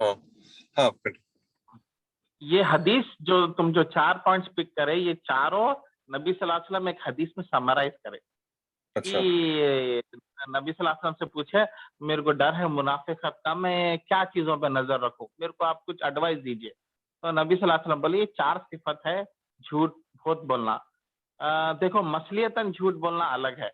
ہاں ہاں پھر یہ حدیث جو تم جو 4 پوائنٹس پک کرے، یہ چاروں نبی صلی اللہ علیہ وسلم ایک حدیث میں سمرائز کرے اچھا کہ نبی صلی اللہ علیہ وسلم سے پوچھے میرے کو ڈر ہے منافقت کا، میں کیا چیزوں پہ نظر رکھوں، میرے کو آپ کچھ ایڈوائس دیجیے. تو نبی صلی اللہ علیہ وسلم بولیے یہ 4 صفت ہے جھوٹ بہت بولنا. دیکھو مصلیتاً جھوٹ بولنا الگ ہے.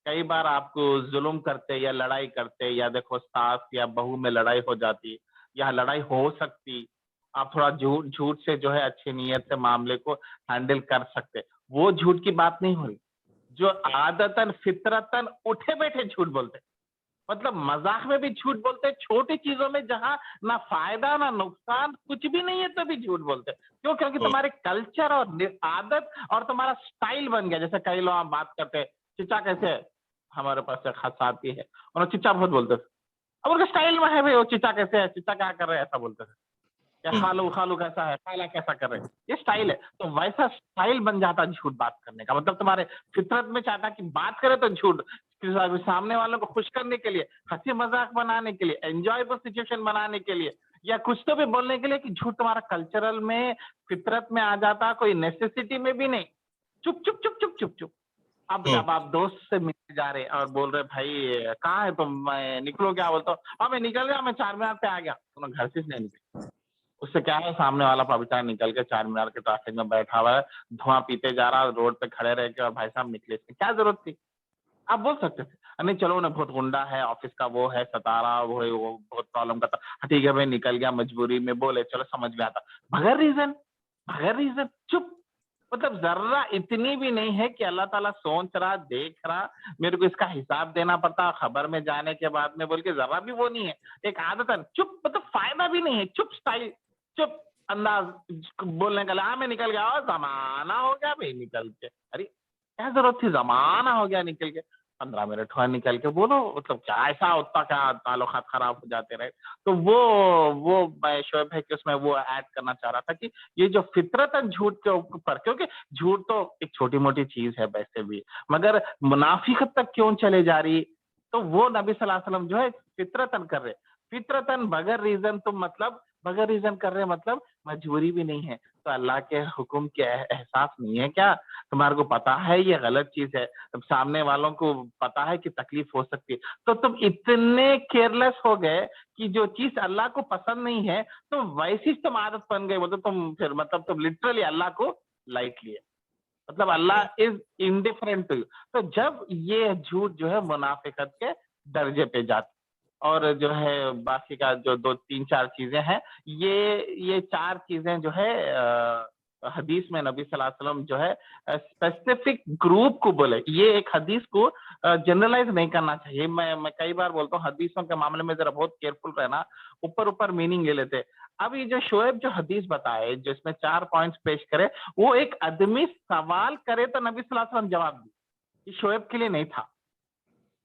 کئی بار آپ کو ظلم کرتے یا لڑائی کرتے، یا دیکھو ساس یا بہو میں لڑائی ہو جاتی یا لڑائی ہو سکتی، آپ تھوڑا جھوٹ سے جو ہے اچھی نیت سے معاملے کو ہینڈل کر سکتے، وہ جھوٹ کی بات نہیں ہو رہی. جو عادتاً فطرتاً اٹھے بیٹھے جھوٹ بولتے، مطلب مذاق میں بھی جھوٹ بولتے، چھوٹی چیزوں میں جہاں نہ فائدہ نہ نقصان کچھ بھی نہیں ہے تو بھی جھوٹ بولتے. کیوں؟ کیونکہ تمہارے کلچر اور عادت اور تمہارا سٹائل بن گیا. جیسے کئی لوگ آپ بات کرتے چچا کیسے ہے، ہمارے پاس ایک خاص آتی ہے اور چچا بہت بولتے تھے. اب ان کے سٹائل میں ہے بھائی، وہ چچا کیسے ہے، چچا کیا کر رہے ہیں، ایسا بولتے تھے. یا خالو خالو کیسا ہے، خالہ کیسا کر رہے ہیں، یہ سٹائل ہے. تو ویسا سٹائل بن جاتا جھوٹ بات کرنے کا. مطلب تمہارے فطرت میں چاہتا کہ بات کرے تو جھوٹ، سامنے والوں کو خوش کرنے کے لیے، ہنسی مذاق بنانے کے لیے، انجوائبل سچویشن بنانے کے لیے، یا کچھ تو بھی بولنے کے لیے کہ جھوٹ تمہارا کلچرل میں فطرت میں آ جاتا، کوئی نیسیسٹی میں بھی نہیں. چپ چپ چپ چپ چپ چپ. اب جب آپ دوست سے ملنے جا رہے اور بول رہے بھائی کہاں ہے تم، میں نکلو، کیا بولتا ہوں، ہاں میں نکل گیا، میں 4 مینار پہ آ گیا. تم گھر سے نہیں نکلے. اس سے کیا ہے، سامنے والا پابچا نکل کے 4 مینار کے ٹریفک میں بیٹھا ہوا ہے، دھواں پیتے جا رہا، روڈ پہ کھڑے رہ کے، اور بھائی صاحب نکلے، اس کی کیا ضرورت تھی. آپ بول سکتے تھے نہیں چلو انہیں بہت غنڈا ہے آفس کا، وہ ہے ستارہ، وہ ہے، وہ بہت پرابلم کرتا، ٹھیک ہے بھائی نکل گیا مجبوری میں، بولے چلو سمجھ میں آتا. بغیر ریزن چپ. مطلب ذرہ اتنی بھی نہیں ہے کہ اللہ تعالیٰ سوچ رہا، دیکھ رہا، میرے کو اس کا حساب دینا پڑتا خبر میں جانے کے بعد میں، بول کے ذرا بھی وہ نہیں ہے. ایک عادت چپ، مطلب فائدہ بھی نہیں ہے، چپ سٹائل، چپ انداز بولنے کا. ہاں میں نکل گیا، زمانہ ہو گیا بھائی نکل کے. ارے کیا ضرورت تھی، زمانہ ہو گیا نکل کے، 15 منٹ ہوا نکل کے بولو. مطلب کیا ایسا ہوتا، کیا تعلقات خراب ہو جاتے رہے. تو وہ میں شعیب ہے کہ اس میں وہ ایڈ کرنا چاہ رہا تھا کہ یہ جو فطرتاً جھوٹ کے اوپر، کیونکہ جھوٹ تو ایک چھوٹی موٹی چیز ہے ویسے بھی، مگر منافقت تک کیوں چلے جا رہی، تو وہ نبی صلی اللہ علیہ وسلم جو ہے فطرتاً کر رہے، فطرتاً بغیر ریزن. تم مطلب بغیر ریزن کر رہے، مطلب مجبوری بھی نہیں ہے. تو اللہ کے حکم کے احساس نہیں ہے کیا؟ تمہارے کو پتا ہے یہ غلط چیز ہے، سامنے والوں کو پتا ہے کہ تکلیف ہو سکتی ہے، تو تم اتنے کیئرلیس ہو گئے کہ جو چیز اللہ کو پسند نہیں ہے تو ویسی تم عادت بن گئے. تو تم پھر مطلب تم لٹرلی اللہ کو لائٹ لیے، مطلب اللہ از انڈیفرنٹ. تو جب یہ جھوٹ جو ہے منافقت کے درجے پہ جاتی، اور جو ہے باقی کا جو 2 3 4 چیزیں ہیں، یہ 4 چیزیں جو ہے حدیث میں نبی صلی اللہ علیہ وسلم جو ہے اسپیسیفک گروپ کو بولے. یہ ایک حدیث کو جنرلائز نہیں کرنا چاہیے. میں کئی بار بولتا ہوں حدیثوں کے معاملے میں ذرا بہت کیئرفل رہنا، اوپر میننگ لے لیتے. اب یہ جو شعیب جو حدیث بتائے جس میں 4 پوائنٹس پیش کرے، وہ ایک آدمی سوال کرے تو نبی صلی اللہ علیہ وسلم جواب دی. یہ شعیب کے لیے نہیں تھا،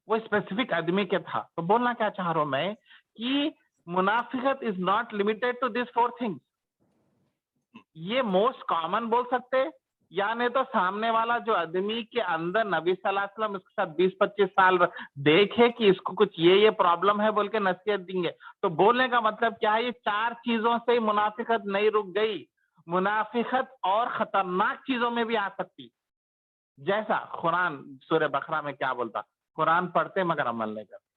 وہ اسپیسیفک آدمی کے تھا. تو بولنا کیا چاہ رہا ہوں میں کہ منافقت is not limited to this 4 things. یہ موسٹ کامن بول سکتے، یا نہیں تو سامنے والا جو آدمی کے اندر نبی صلی اللہ علیہ وسلم اس کے ساتھ 20 25 سال دیکھے کہ اس کو کچھ یہ پرابلم ہے بول کے نصیحت دیں گے. تو بولنے کا مطلب کیا ہے، یہ 4 چیزوں سے منافقت نہیں رک گئی، منافقت اور خطرناک چیزوں میں بھی آ سکتی. جیسا قرآن سورہ بقرہ میں کیا بولتا، قرآن پڑھتے مگر عمل نہیں کرتے،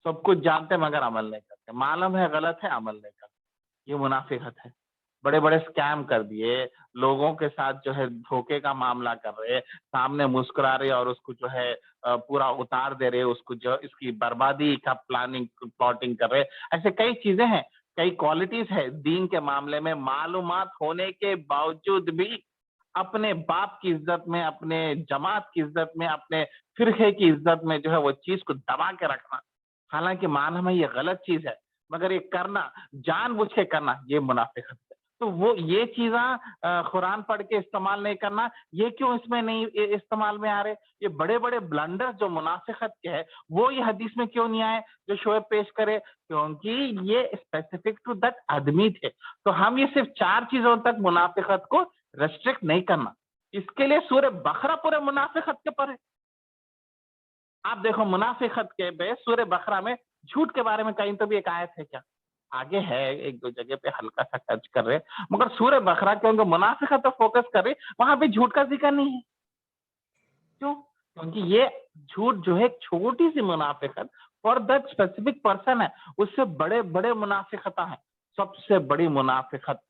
سب کچھ جانتے مگر عمل نہیں کرتے، معلوم ہے غلط ہے عمل نہیں کرتے. یہ منافقت ہے. بڑے بڑے اسکیم کر دیے، لوگوں کے ساتھ جو ہے دھوکے کا معاملہ کر رہے، سامنے مسکرا رہے اور اس کو جو ہے پورا اتار دے رہے، اس کو جو اس کی بربادی کا پلاٹنگ کر رہے. ایسے کئی چیزیں ہیں، کئی کوالٹیز ہے دین کے معاملے میں، معلومات ہونے کے باوجود بھی اپنے باپ کی عزت میں، اپنے جماعت کی عزت میں، اپنے فرقے کی عزت میں جو ہے وہ چیز کو دبا کے رکھنا، حالانکہ معلوم ہے یہ غلط چیز ہے، مگر یہ کرنا، جان بوجھ کے کرنا، یہ منافقت ہے. تو وہ یہ چیزاں قرآن پڑھ کے استعمال نہیں کرنا، یہ کیوں اس میں نہیں استعمال میں آ رہے؟ یہ بڑے بڑے بلنڈر جو منافقت کے ہے وہ یہ حدیث میں کیوں نہیں آئے جو شعیب پیش کرے؟ کیونکہ یہ اسپیسیفک ٹو دیٹ آدمی تھے. تو ہم یہ صرف 4 چیزوں تک منافقت کو ریسٹرکٹ نہیں کرنا. اس کے لیے سورہ بقرہ پورے منافقت کے پر ہے. آپ دیکھو منافقت کے بے سورہ بقرہ میں جھوٹ کے بارے میں کہیں تو بھی ایک آیت ہے کیا؟ आगे है, एक दो जगह पे हल्का सा टच कर रहे, मगर सूरह बकरा क्योंकि मुनाफिकत पे फोकस कर रही, वहां पे झूठ का जिक्र नहीं है। क्यों? क्योंकि ये झूठ जो है एक छोटी सी मुनाफिकत फॉर दैट स्पेसिफिक पर्सन है, उससे बड़े बड़े मुनाफिकत है। सबसे बड़ी मुनाफिकत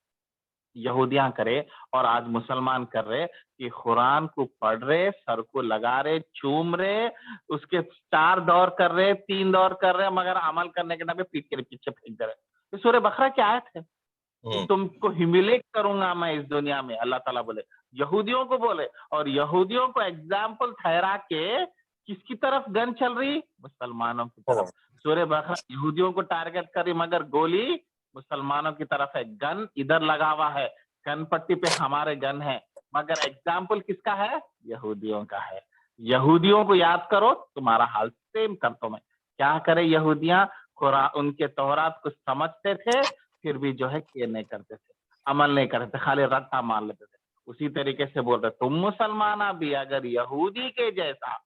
यहूदियां करे और आज मुसलमान कर रहे कि कुरान को पढ़ रहे, सर को लगा रहे, चूम रहे, उसके 4 दौर कर रहे, 3 दौर कर रहे, मगर अमल करने के नाम पे पीठ के पीछे फेंक दे रहे। तो सूरह बकरा की आयत है कि तुमको ह्यूमिलेट करूंगा मैं इस दुनिया में, अल्लाह ताला बोले, यहूदियों को बोले, और यहूदियों को एग्जाम्पल ठहरा के किसकी तरफ गन चल रही? मुसलमानों की तरफ। सूरह बकरा यहूदियों को टारगेट करी, मगर गोली मुसलमानों की तरफ है। गन इधर लगा हुआ है, गन पट्टी पे हमारे गन है, मगर एग्जाम्पल किसका है? यहूदियों का है। यहूदियों को याद करो, तुम्हारा हाल सेम कर दो मैं। क्या करे यहूदियां? उनके तौरात को समझते थे, फिर भी जो है केयर नहीं करते थे, अमल नहीं करते थे, खाली रट्टा मार लेते थे। उसी तरीके से बोल रहे तुम मुसलमान भी अगर यहूदी के जैसा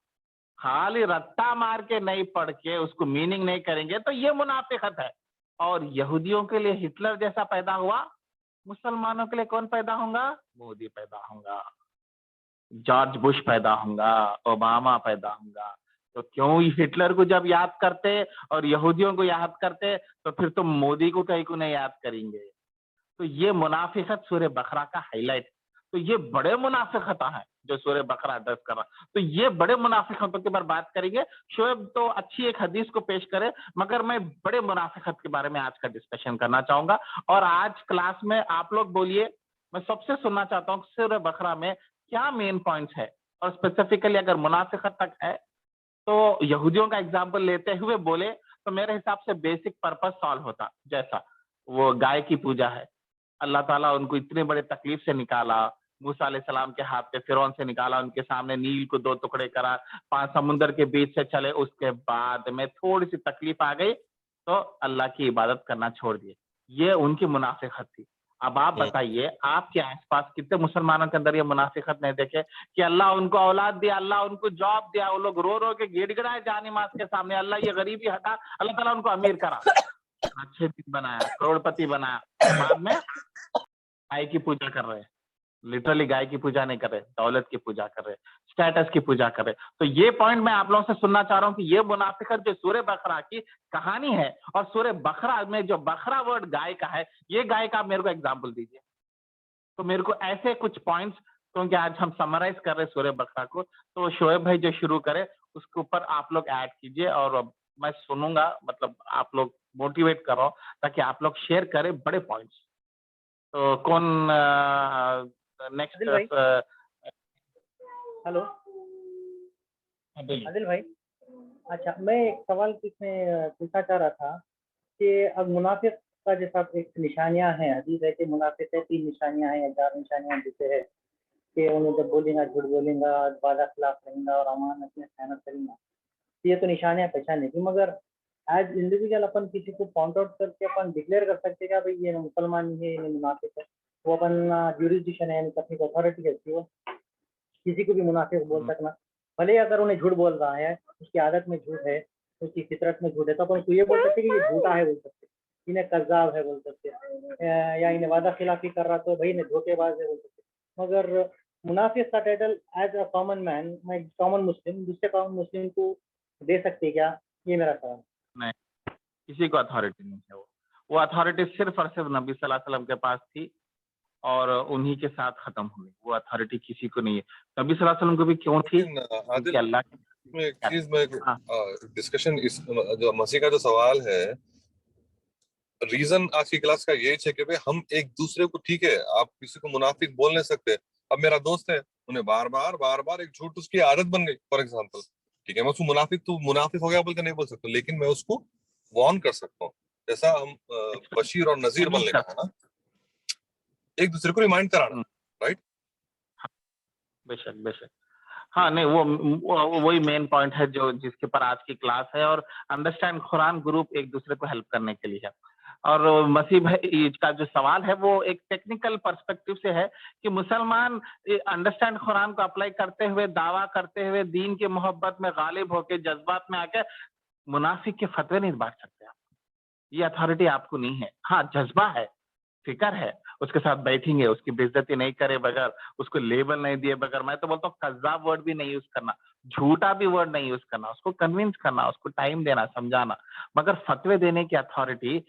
खाली रट्टा मार के नहीं पढ़ के उसको मीनिंग नहीं करेंगे तो ये मुनाफिकत है। और यहूदियों के लिए हिटलर जैसा पैदा हुआ, मुसलमानों के लिए कौन पैदा होगा? मोदी पैदा होगा, जॉर्ज बुश पैदा होगा, ओबामा पैदा होगा। तो क्यों हिटलर को जब याद करते और यहूदियों को याद करते, तो फिर तुम मोदी को कहीं को नहीं याद करेंगे। तो ये मुनाफिकत सूरह बकरा का हाईलाइट। तो ये बड़े मुनाफिकत है जो सूरह बकरा एड्रेस कर रहा। तो ये बड़े मुनाफिकतों के बारे बात करेंगे। शोएब तो अच्छी एक हदीस को पेश करे, मगर मैं बड़े मुनाफिकत के बारे में आज का डिस्कशन करना चाहूंगा। और आज क्लास में आप लोग बोलिए, मैं सबसे सुनना चाहता हूँ सूरह बकरा में क्या मेन पॉइंट्स है, और स्पेसिफिकली अगर मुनाफिकत तक है तो यहूदियों का एग्जाम्पल लेते हुए बोले तो मेरे हिसाब से बेसिक पर्पस सॉल्व होता। जैसा वो गाय की पूजा है, अल्लाह ताला उनको इतने बड़े तकलीफ से निकाला, मूसा अलैहिस्सलाम के हाथ पे फिरौन से निकाला, उनके सामने नील को 2 टुकड़े करा, 5 समुंदर के बीच से चले, उसके बाद में थोड़ी सी तकलीफ आ गई तो अल्लाह की इबादत करना छोड़ दिए। ये उनकी मुनाफिकत थी। अब आप बताइए, आपके आसपास कितने मुसलमानों के अंदर ये मुनाफिकत नहीं देखे कि अल्लाह उनको औलाद दिया, अल्लाह उनको जॉब दिया, वो लोग रो रो के गिड़गिड़ाए जानी मास के सामने, अल्लाह ये गरीबी हटा, अल्लाह ताला उनको अमीर करा, अच्छे दिन बनाया, करोड़पति बनाया। बाद में गाय की पूजा कर रहे हैं, लिटरली गाय की पूजा नहीं कर रहे, दौलत की पूजा कर रहे, स्टेटस की पूजा कर रहे। तो ये पॉइंट मैं आप लोगों से सुनना चाह रहा हूँ कि ये मुनाफिकत जो सूरह बकरा की कहानी है, और सूरह बकरा में जो बकरा वर्ड गाय का है, ये गाय का आप मेरे को एग्जाम्पल दीजिए। तो मेरे को ऐसे कुछ पॉइंट्स, क्योंकि आज हम समराइज कर रहे हैं सूरह बकरा को, तो शोएब भाई जो शुरू करे उसके ऊपर आप लोग ऐड कीजिए, और मैं सुनूंगा, मतलब आप लोग मोटिवेट करो ताकि आप लोग शेयर करें बड़े पॉइंट्स। तो कौन नेक्स्ट? आदिल भाई, हेलो बोलिए। आदिल भाई। अच्छा, मैं एक सवाल इसमें पूछना चाह रहा था कि अब मुनाफिक का जैसा एक निशानियां हैं, हदीस है कि मुनाफिक है 3 निशानियां हैं या 4 निशानियां जैसे है कि उन्हें जब बोलेगा झूठ बोलेगा, वादा खिलाफ रहेगा और अमानत में खयानत करेगा। ये तो निशानियां पहचानने की, मगर एज इंडिविजुअल अपन किसी को पॉइंट आउट करके अपन डिक्लेयर कर सकते हैं कि भाई ये मुसलमान है, ये मुनाफिक है। वो अपन ज्यूरिसडिक्शन है, यानी अपनी अथॉरिटी है वो किसी को भी मुनाफिक बोल सकना, भले ही अगर उन्हें झूठ बोल रहा है, उसकी आदत में झूठ है, उसकी फितरत में झूठ है, तो अपन तो ये बोल सकते कि ये झूठा है बोल सकते, इन्हें कज़्ज़ाब है बोल सकते, या इन्हें वादा खिलाफी कर रहा तो भाई इन्हें धोखेबाज है बोल सकते। मगर मुनाफिक का title as a common man, मैं कॉमन मुस्लिम दूसरे कॉमन मुस्लिम को दे सकते क्या? ये मेरा सवाल। नहीं, किसी को अथॉरिटी नहीं है। वो अथॉरिटी सिर्फ और सिर्फ नबी सल्लल्लाहु अलैहि वसल्लम के पास थी और उन्हीं के साथ खत्म हुई। वो अथॉरिटी किसी को नहीं है। नबी सल्लल्लाहु अलैहि वसल्लम को भी क्यों थी? क्योंकि आदिल, अल्लाह में एक चीज में हाँ, डिस्कशन, इस जो मसीह का जो सवाल है, रीजन आज की क्लास का यही है कि भाई हम एक दूसरे को, ठीक है आप किसी को मुनाफिक बोल नहीं सकते। अब मेरा दोस्त है, उन्हें बार बार एक झूठ उसकी आदत बन गई, फॉर एग्जाम्पल, ठीक है मैं उसको मुनाफिक हो गया बोल के नहीं बोल सकता, लेकिन मैं उसको वार्न कर सकता हूँ। जैसा हम बशीर और नजीर बनने का है ना, एक दूसरे को रिमाइंड कराना, राइट? बेशक बेशक। हाँ, नहीं, वो वही मेन पॉइंट है जो जिसके ऊपर आज की क्लास है। और अंडरस्टैंड कुरान ग्रुप एक दूसरे को हेल्प करने के लिए है। और मसीह भाई का जो सवाल है वो एक टेक्निकल पर्सपेक्टिव से है कि मुसलमान अंडरस्टैंड कुरान को अप्लाई करते हुए, दावा करते हुए, दीन की मोहब्बत में गालिब होकर, जज्बात में आकर मुनाफिक के फतवे नहीं बांट सकते आप। یہ اتھارٹی آپ کو نہیں ہے. ہاں جذبہ ہے, فکر ہے, اس کے ساتھ بیٹھیں گے, اس کی بےعزتی نہیں کرے بغیر, اس کو لیبل نہیں دیے بغیر. میں تو بولتا ہوں کذاب ورڈ بھی نہیں یوز کرنا, جھوٹا بھی ورڈ نہیں یوز کرنا, اس کو کنوینس کرنا, اس کو ٹائم دینا, سمجھانا. مگر فتوے دینے کی اتھارٹی,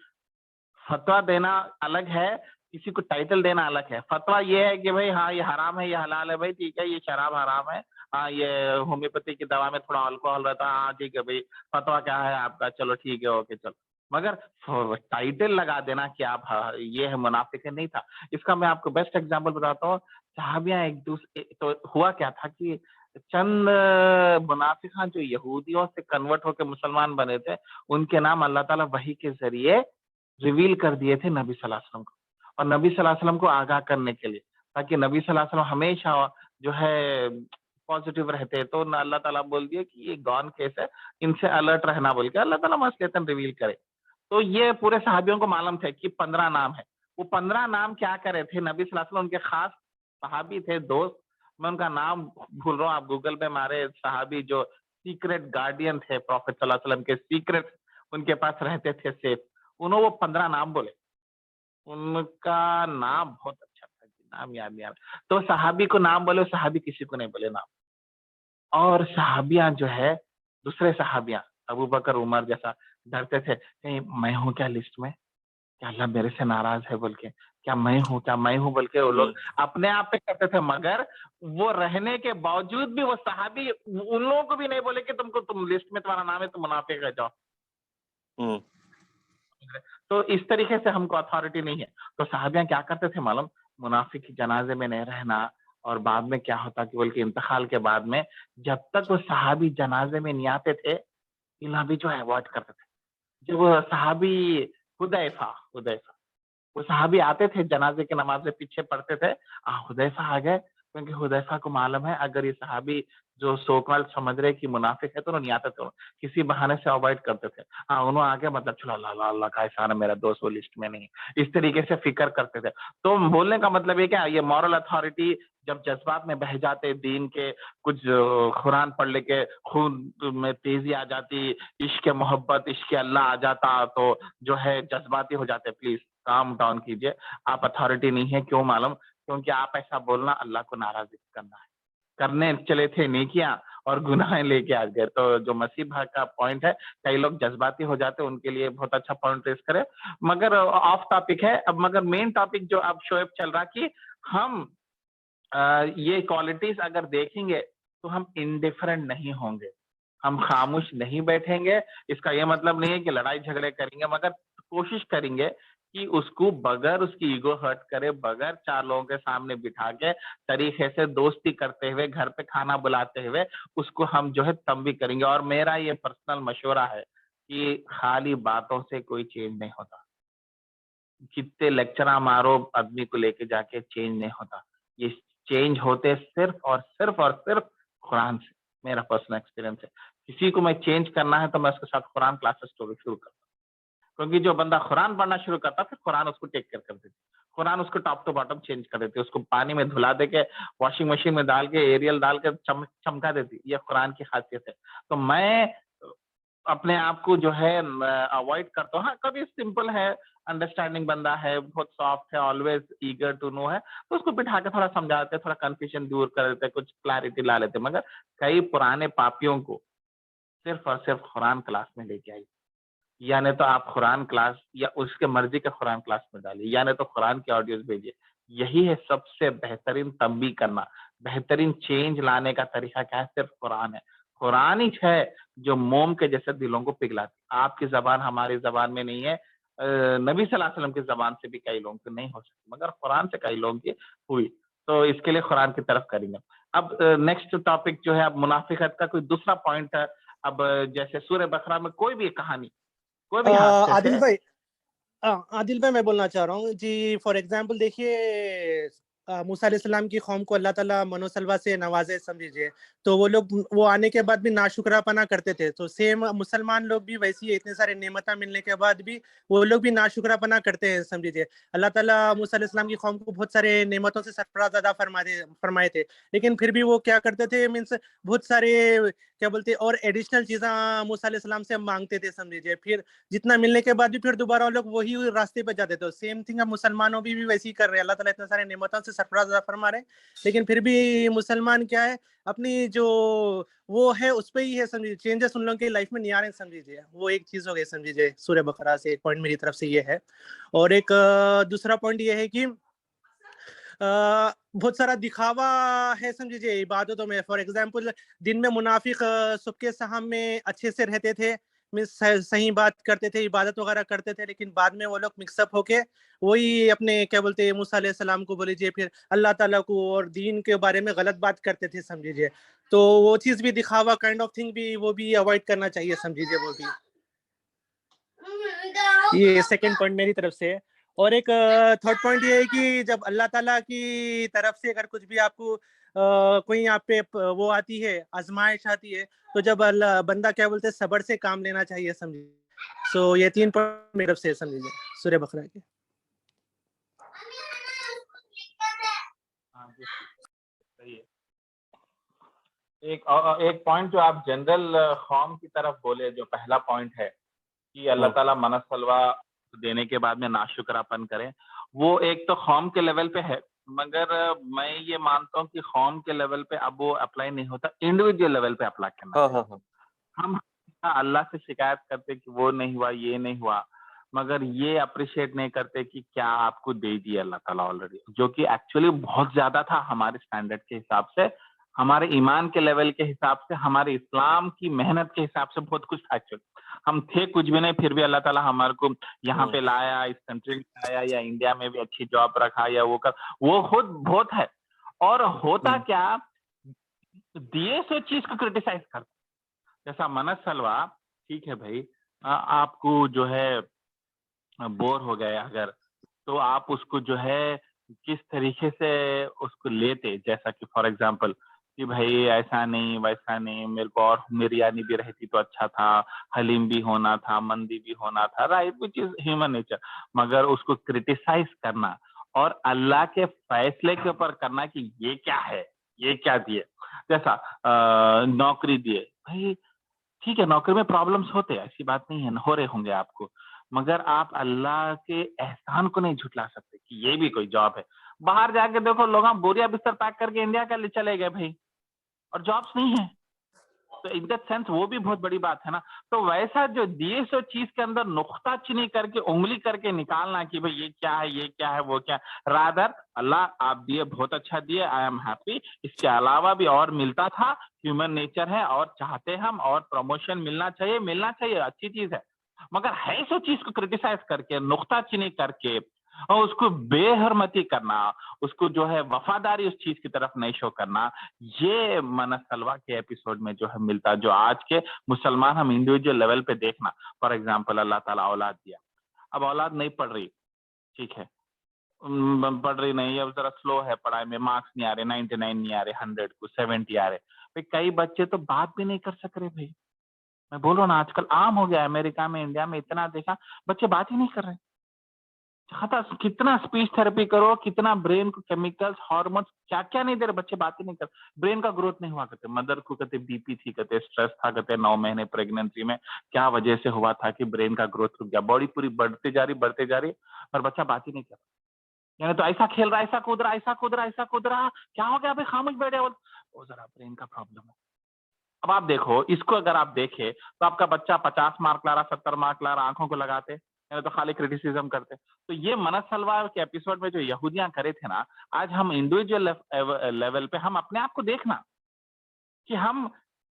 فتوا دینا الگ ہے, کسی کو ٹائٹل دینا الگ ہے. فتوا یہ ہے کہ بھائی ہاں یہ حرام ہے, یہ حلال ہے, بھائی ٹھیک ہے, یہ شراب حرام ہے, ہاں یہ ہومیوپیتھی کی دوا میں تھوڑا الکوہول رہتا ہے, ہاں ٹھیک ہے بھائی فتوا کیا ہے آپ کا, چلو ٹھیک ہے اوکے چلو. مگر ٹائٹل لگا دینا کہ آپ یہ ہے منافق ہے, نہیں تھا. اس کا میں آپ کو بیسٹ ایگزامپل بتاتا ہوں. صحابیاں ایک دوسرے, تو ہوا کیا تھا کہ چند منافقاں جو یہودیوں سے کنورٹ ہو کے مسلمان بنے تھے, ان کے نام اللہ تعالیٰ وحی کے ذریعے ریویل کر دیے تھے نبی صلی اللہ علیہ وسلم کو, اور نبی صلی اللہ علیہ وسلم کو آگاہ کرنے کے لیے, تاکہ نبی صلی اللہ علیہ وسلم ہمیشہ جو ہے پازیٹیو رہتے. تو اللہ تعالیٰ بول دیا کہ یہ گون کیس ہے, ان سے الرٹ رہنا بول کے اللہ تعالیٰ مسلطن ریویل کرے. تو یہ پورے صحابیوں کو معلوم تھے کہ 15 نام ہے. وہ 15 نام کیا کرے تھے نبی صلی اللہ علیہ وسلم, ان کے خاص صحابی تھے, دوست. میں ان کا نام بھول رہا ہوں, آپ گوگل پہ مارے, صحابی جو سیکرٹ گارڈین تھے پروفیٹ صلی اللہ علیہ وسلم کے, سیکرٹ ان کے پاس رہتے تھے سیف. انہوں وہ 15 نام بولے. ان کا نام بہت اچھا تھا, نام یاد نہیں آ رہا. تو صحابی کو نام بولے, صحابی کسی کو نہیں بولے نام. اور صحابیاں جو ہے, دوسرے صحابیاں ابو بکر عمر جیسا ڈرتے تھے, کہیں میں ہوں کیا لسٹ میں, کیا اللہ میرے سے ناراض ہے بول کے, کیا میں ہوں بول کے وہ لوگ اپنے آپ پہ کرتے تھے. مگر وہ رہنے کے باوجود بھی وہ صحابی ان لوگوں کو بھی نہیں بولے کہ تم لسٹ میں تمہارا نام ہے, تم منافق ہے جاؤ. تو اس طریقے سے ہم کو اتھارٹی نہیں ہے. تو صحابیاں کیا کرتے تھے معلوم, منافق کی جنازے میں نہیں رہنا. اور بعد میں کیا ہوتا کہ بول کے انتقال کے بعد میں جب تک وہ صحابی جنازے میں نہیں آتے تھے, پلا بھی جو ہے اوائڈ کرتے تھے. جب وہ صحابی حذیفہ وہ صحابی آتے تھے جنازے کی نماز میں پیچھے پڑھتے تھے, حذیفہ آ گئے, کیونکہ حذیفہ کو معلوم ہے اگر یہ صحابی جو سو کال سمجھ رہے کہ منافق ہے تو انہوں نہیں آتے تھے, کسی بہانے سے اوائڈ کرتے تھے. انہوں آگے مطلب چلو اللہ کا احسان ہے میرا دوست وہ لسٹ میں نہیں, اس طریقے سے فکر کرتے تھے. تو بولنے کا مطلب یہ کیا, یہ مورل اتھارٹی جب جذبات میں بہ جاتے, دین کے کچھ قرآن پڑھ لے کے خون میں تیزی آ جاتی, عشق محبت عشق اللہ آ جاتا, تو جو ہے جذباتی ہو جاتے. پلیز کام ڈاؤن کیجئے, آپ اتھارٹی نہیں ہے. کیوں معلوم, کیونکہ آپ ایسا بولنا اللہ کو ناراض کرنا ہے. کرنے چلے تھے نیکیاں اور گناہیں لے کے آ گئے. تو جو مسیح بھائی کا پوائنٹ ہے, کئی لوگ جذباتی ہو جاتے, ان کے لیے بہت اچھا پوائنٹ ریز کرے. مگر آف ٹاپک ہے اب, مگر مین ٹاپک جو اب شعیب چل رہا کہ ہم یہ کوالٹیز اگر دیکھیں گے تو ہم انڈیفرنٹ نہیں ہوں گے, ہم خاموش نہیں بیٹھیں گے. اس کا یہ مطلب نہیں ہے کہ لڑائی جھگڑے کریں گے, مگر کوشش کریں گے کہ اس کو بغیر اس کی ایگو ہرٹ کرے, بغیر 4 لوگوں کے سامنے بٹھا کے طریقے سے دوستی کرتے ہوئے, گھر پہ کھانا بلاتے ہوئے اس کو ہم جو ہے تنبیہ کریں گے. اور میرا یہ پرسنل مشورہ ہے کہ خالی باتوں سے کوئی چینج نہیں ہوتا. کتنے لیکچراں مارو آدمی کو لے کے جا کے چینج نہیں ہوتا. یہ چینج ہوتے صرف اور صرف قرآن سے. میرا پرسنل ایکسپیرینس ہے, کسی کو میں چینج کرنا ہے تو میں اس کے ساتھ قرآن کلاسز شروع کرتا ہوں. کیونکہ جو بندہ قرآن پڑھنا شروع کرتا پھر قرآن اس کو ٹیک کیئر کر دیتی, قرآن اس کو ٹاپ ٹو باٹم چینج کر دیتی, اس کو پانی میں دھلا دے کے واشنگ مشین میں ڈال کے ایریل ڈال کے چمکا دیتی. یہ قرآن کی خاصیت ہے. تو میں اپنے آپ کو جو ہے اوائڈ کرتا ہوں. ہاں کبھی سمپل ہے, انڈرسٹینڈنگ بندہ ہے, بہت سافٹ ہے, آلویز ایگر ٹو نو ہے, تو اس کو بٹھا کے تھوڑا سمجھاتے, تھوڑا کنفیوژن دور کر دیتے, کچھ کلیئرٹی لا لیتے. مگر کئی پرانے پاپیوں کو صرف اور صرف قرآن کلاس میں لے کے آئی, یعنی تو آپ قرآن کلاس یا اس کے مرضی کا قرآن کلاس میں ڈالیے, یعنی تو قرآن کی آڈیوز بھیجیے. یہی ہے سب سے بہترین تنبیہ کرنا, بہترین چینج لانے کا طریقہ کیا ہے, صرف قرآن ہے. قرآن ہی ہے جو موم کے جیسے دلوں کو پگھلاتی. آپ کی زبان ہماری زبان میں نہیں ہے, نبی صلی اللہ علیہ وسلم کی زبان سے بھی کئی لوگوں کی نہیں ہو سکتی, مگر قرآن سے کئی لوگوں کی ہوئی. تو اس کے لیے قرآن کی طرف کریں گے. اب نیکسٹ ٹاپک جو ہے, اب منافقت کا کوئی دوسرا پوائنٹ ہے. اب جیسے سورہ بقرہ میں کوئی بھی کہانی, کوئی بھی حادثے سے, عادل بھائی میں بولنا چاہ رہا ہوں جی. فار ایگزامپل دیکھیے موسیٰ علیہ السلام کی قوم کو اللہ تعالیٰ من و سلوہ سے نوازے سمجھ لیجیے، تو وہ لوگ وہ آنے کے بعد بھی ناشکرہ پنا کرتے تھے، تو سیم مسلمان لوگ بھی ویسی ہی اتنے سارے نعمتیں ملنے کے بعد بھی وہ لوگ بھی ناشکرہ پنا کرتے ہیں سمجھ لیجیے۔ اللہ تعالیٰ موسیٰ علیہ السلام کی قوم کو بہت سارے نعمتوں سے سرفراز عطا فرمائے تھے، لیکن پھر بھی وہ کیا کرتے تھے، مینس بہت سارے کیا بولتے اور ایڈیشنل چیزیں موسیٰ علیہ السلام سے مانگتے تھے سمجھ لیجیے، پھر جتنا ملنے کے بعد بھی پھر دوبارہ وہ لوگ وہی راستے پہ جاتے تھے۔ سیم تھنگ ہم مسلمانوں بھی ویسے ہی کر رہے ہیں، اللہ تعالیٰ اتنے سارے نعمتوں سے سرفراز عطا فرما رہے ہیں، لیکن پھر بھی مسلمان کیا ہے، اپنی جو وہ ہے اس پہ ہی ہے سمجھیے، چینجز ان لوگوں کی لائف میں نہیں آ رہے ہیں سمجھیے، وہ ایک چیز ہو گئی سمجھیے سورہ بقرہ سے، ایک پوائنٹ میری طرف سے یہ ہے۔ اور ایک دوسرا پوائنٹ یہ ہے کہ بہت سارا دکھاوا ہے سمجھیے عبادتوں میں، فار ایگزامپل دن میں منافق صبح کے سحم میں اچھے سے رہتے تھے، صحیح بات کرتے تھے، عبادت وغیرہ کرتے تھے، لیکن بعد میں وہ لوگ مکس اپ ہو کے وہی اپنے کیا بولتے ہیں موسیٰ علیہ السلام کو بولیجیے، پھر اللہ تعالیٰ کو اور دین کے بارے میں غلط بات کرتے تھے سمجھیے، تو وہ چیز بھی دکھاوا کائنڈ آف تھنگ بھی وہ بھی اوائڈ کرنا چاہیے سمجھیے، وہ بھی یہ سیکنڈ پوائنٹ میری طرف سے ہے۔ اور ایک تھرڈ پوائنٹ یہ ہے کہ جب اللہ تعالیٰ کی طرف سے اگر کچھ بھی آپ کو کوئی آپ پہ وہ آتی ہے، آزمائش آتی ہے، تو جب بندہ کیا بولتے ہیں صبر سے کام لینا چاہیے سمجھیے۔ سو یہ 3 پوائنٹ میری طرف سے سمجھیے سورہ بقرہ کے۔ ہاں جی صحیح ہے۔ ایک پوائنٹ جو آپ جنرل قوم کی طرف بولے، جو پہلا پوائنٹ ہے کہ اللہ تعالیٰ من سلوا دینے کے بعد میں ناشکرہ پن کریں، وہ ایک تو قوم کے لیول پہ ہے، مگر میں یہ مانتا ہوں کہ قوم کے لیول پہ اب وہ اپلائی نہیں ہوتا، انڈیویجول لیول پہ اپلائی کرنا ہے۔ ہم اللہ سے شکایت کرتے کہ وہ نہیں ہوا، یہ نہیں ہوا، مگر یہ اپریشیٹ نہیں کرتے کہ کیا آپ کو دے دیا اللہ تعالیٰ آلریڈی، جو کہ ایکچولی بہت زیادہ تھا ہمارے اسٹینڈرڈ کے حساب سے، ہمارے ایمان کے لیول کے حساب سے، ہمارے اسلام کی محنت کے حساب سے بہت کچھ تھا ایکچولی۔ ہم تھے کچھ بھی نہیں، پھر بھی اللہ تعالیٰ ہمارے کو یہاں پہ لایا، اس کنٹری میں لایا، یا انڈیا میں بھی اچھی جاب رکھا، یا وہ کر، وہ خود بہت ہے۔ اور ہوتا کیا، دیے سو چیز کو کرٹیسائز کرتا، جیسا منت سلوا، ٹھیک ہے بھائی، آپ کو جو ہے بور ہو گئے اگر، تو آپ اس کو جو ہے کس طریقے سے اس کو لیتے، جیسا کہ فار ایگزامپل کہ بھائی ایسا نہیں ویسا نہیں، میرے کو اور بریانی بھی رہتی تو اچھا تھا، حلیم بھی ہونا تھا، مندی بھی ہونا تھا، right, which is human nature, مگر اس کو کرٹیسائز کرنا اور اللہ کے فیصلے کے اوپر کرنا کہ یہ کیا ہے، یہ کیا دیے، جیسا نوکری دیے، بھائی ٹھیک ہے نوکری میں پرابلمس ہوتے ہیں، ایسی بات نہیں ہے، ہو رہے ہوں گے آپ کو، مگر آپ اللہ کے احسان کو نہیں جھٹلا سکتے کہ یہ بھی کوئی جاب ہے۔ باہر جا کے دیکھو لوگ بوریا بستر پیک کر کے انڈیا کے چلے گئے بھائی، اور جابس نہیں ہے، تو ان دیٹ سینس وہ بھی بہت بڑی بات ہے نا۔ تو ویسا جو دیے سو چیز کے اندر نقطہ چینی کر کے انگلی کر کے نکالنا کہ بھائی یہ کیا ہے، یہ کیا ہے، وہ کیا ہے، رادر اللہ آپ دیے بہت اچھا دیے، آئی ایم ہیپی، اس کے علاوہ بھی اور ملتا تھا، ہیومن نیچر ہے اور چاہتے ہم، اور پروموشن ملنا چاہیے، اچھی چیز ہے، مگر ہے سو چیز کو کرٹیسائز کر کے، نقطہ چینی کر کے، اور اس کو بے حرمتی کرنا، اس کو جو ہے وفاداری اس چیز کی طرف نہیں شو کرنا، یہ من سلوا کے ایپیسوڈ میں جو ہے ملتا، جو آج کے مسلمان ہم انڈیویجول لیول پہ دیکھنا، فار ایگزامپل اللہ تعالیٰ اولاد دیا، اب اولاد نہیں پڑھ رہی، ٹھیک ہے، پڑھ رہی نہیں، اب ذرا سلو ہے پڑھائی میں، مارکس نہیں آ رہے، 99 نہیں آ رہے، 100 کو 70 آ رہے، کئی بچے تو بات بھی نہیں کر سک رہے بھائی، میں بول رہا ہوں نا آج کل عام ہو گیا، امریکہ میں انڈیا میں اتنا دیکھا، بچے بات ہی نہیں کر رہے، کتنا اسپیچ تھراپی کرو، کتنا برین کو کیمیکلز، ہارمونس، کیا کیا نہیں دے رہے، بچے بات ہی نہیں کرتے، برین کا گروتھ نہیں ہوا کرتے، مدر کو کہتے بی پی تھی، کہتے اسٹریس تھا، کہتے 9 مہینے پریگننسی میں کیا وجہ سے ہوا تھا کہ برین کا گروتھ رک گیا، باڈی پوری بڑھتے جا رہی اور بچہ بات ہی نہیں کر رہا، یعنی تو ایسا کھیل رہا، ایسا کود رہا، کیا ہو گیا بھائی، خاموش بیٹھے، وہ ذرا برین کا پرابلم ہے۔ اب آپ دیکھو اس کو، اگر آپ دیکھیں تو آپ کا بچہ 50 مارک لا رہا، 70 مارک لا رہا، آنکھوں کو لگاتے، یعنی تو خالی کرٹیسزم کرتے۔ تو یہ منت سلوار کے ایپیسوڈ میں جو یہودیاں کرے تھے نا، آج ہم انڈیویجول لیول پہ ہم اپنے آپ کو دیکھنا کہ ہم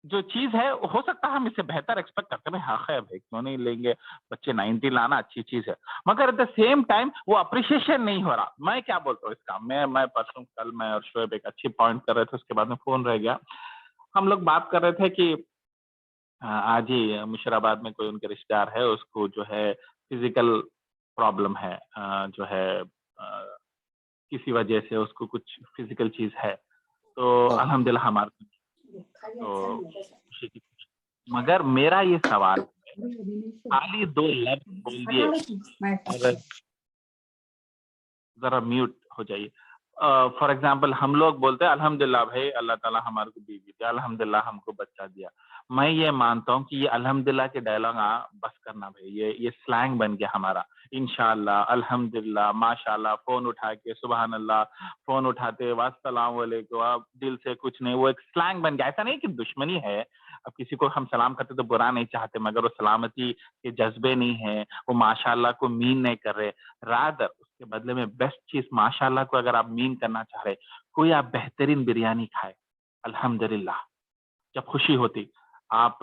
جو چیز ہے ہو سکتا ہے ہم اس سے بہتر ایکسپیکٹ کرتے ہیں، ہاں خیر بھائی کیوں نہیں لیں گے، بچے 90 لانا اچھی چیز ہے، مگر ایٹ دا سیم ٹائم وہ اپریشیشن نہیں ہو رہا۔ میں کیا بولتا ہوں اس کا، میں پرسوں کل میں اور شعیب ایک اچھی پوائنٹ کر رہے تھے، اس کے بعد میں فون رہ گیا، ہم لوگ بات کر رہے تھے کہ آج ہی مشرآباد میں کوئی ان کے رشتے دار ہے، اس کو جو ہے فزیکل پرابلم ہے، جو ہے किसी वजह से उसको कुछ फिजिकल चीज है, तो हाँ। अल्हम्दुलिल्लाह हमारे तो खुशी की खुशी। मगर मेरा ये सवाल है, खाली 2 लफ्ज बोल दिए और जरा म्यूट हो जाइए। फॉर एग्जाम्पल हम लोग बोलते हैं अल्हम्दुलिल्लाह भाई अल्लाह ताला हमारे को बीवी दिया, अल्हम्दुलिल्लाह हमको बच्चा दिया। मैं ये मानता हूँ कि ये अल्हम्दुलिल्लाह के डायलॉग बस करना भाई, ये स्लैंग बन गया हमारा। इंशाअल्लाह, अल्हम्दुलिल्लाह, माशाअल्लाह, फोन उठा के सुबहान अल्लाह, फोन उठाते वास्सलाम वालेकुम, अब दिल से कुछ नहीं, वो एक स्लैंग बन गया। ऐसा नहीं कि दुश्मनी है, अब किसी को हम सलाम करते तो बुरा नहीं चाहते, मगर वो सलामती के जज्बे नहीं है, वो माशाअल्लाह को मीन नहीं कर रहे। रादर उसके बदले में बेस्ट चीज माशाअल्लाह को अगर आप मीन करना चाह रहे, कोई आप बेहतरीन बिरयानी खाए अल्हम्दुलिल्लाह, जब खुशी होती आप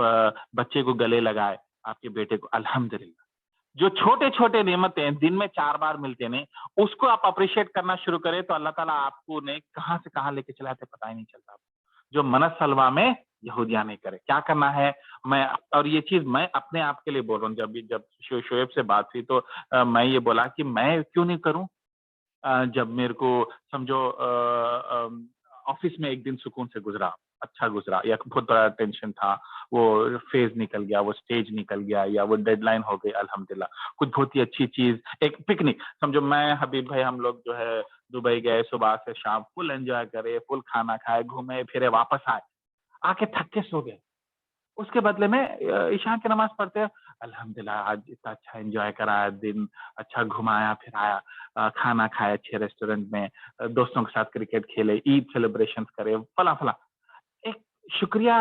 बच्चे को गले लगाए, आपके बेटे को अल्हम्दुलिल्लाह। जो छोटे छोटे नेमतें दिन में 4 बार मिलते नहीं, उसको आप अप्रिशिएट करना शुरू करें तो अल्लाह ताला आपको ने कहां से कहां लेके चला जाते पता ही नहीं चलता। जो मनस सलवा में यहूदिया नहीं करे, क्या करना है। मैं और ये चीज मैं अपने आप के लिए बोल रहा हूँ, जब शोएब से बात हुई तो मैं ये बोला कि मैं क्यों नहीं करूं। जब मेरे को समझो ऑफिस में एक दिन सुकून से गुजरा, अच्छा गुजरा, या बहुत बड़ा टेंशन था, वो फेज निकल गया, वो स्टेज निकल गया, या वो डेडलाइन हो गई अल्हम्दुलिल्लाह, कुछ बहुत ही अच्छी चीज, एक पिकनिक समझो, मैं हबीब भाई हम लोग जो है दुबई गए, सुबह से शाम फुल एंजॉय करे, फुल खाना खाए, घूमे फिरे, वापस आए, आके थक के सो गए। उसके बदले में ईशा की नमाज पढ़ते हैं, अल्हम्दुलिल्लाह आज इतना अच्छा एंजॉय करा, दिन अच्छा घुमाया फिराया, खाना खाया अच्छे रेस्टोरेंट में, दोस्तों के साथ क्रिकेट खेले, ईद सेलिब्रेशन करे, फला फला। एक शुक्रिया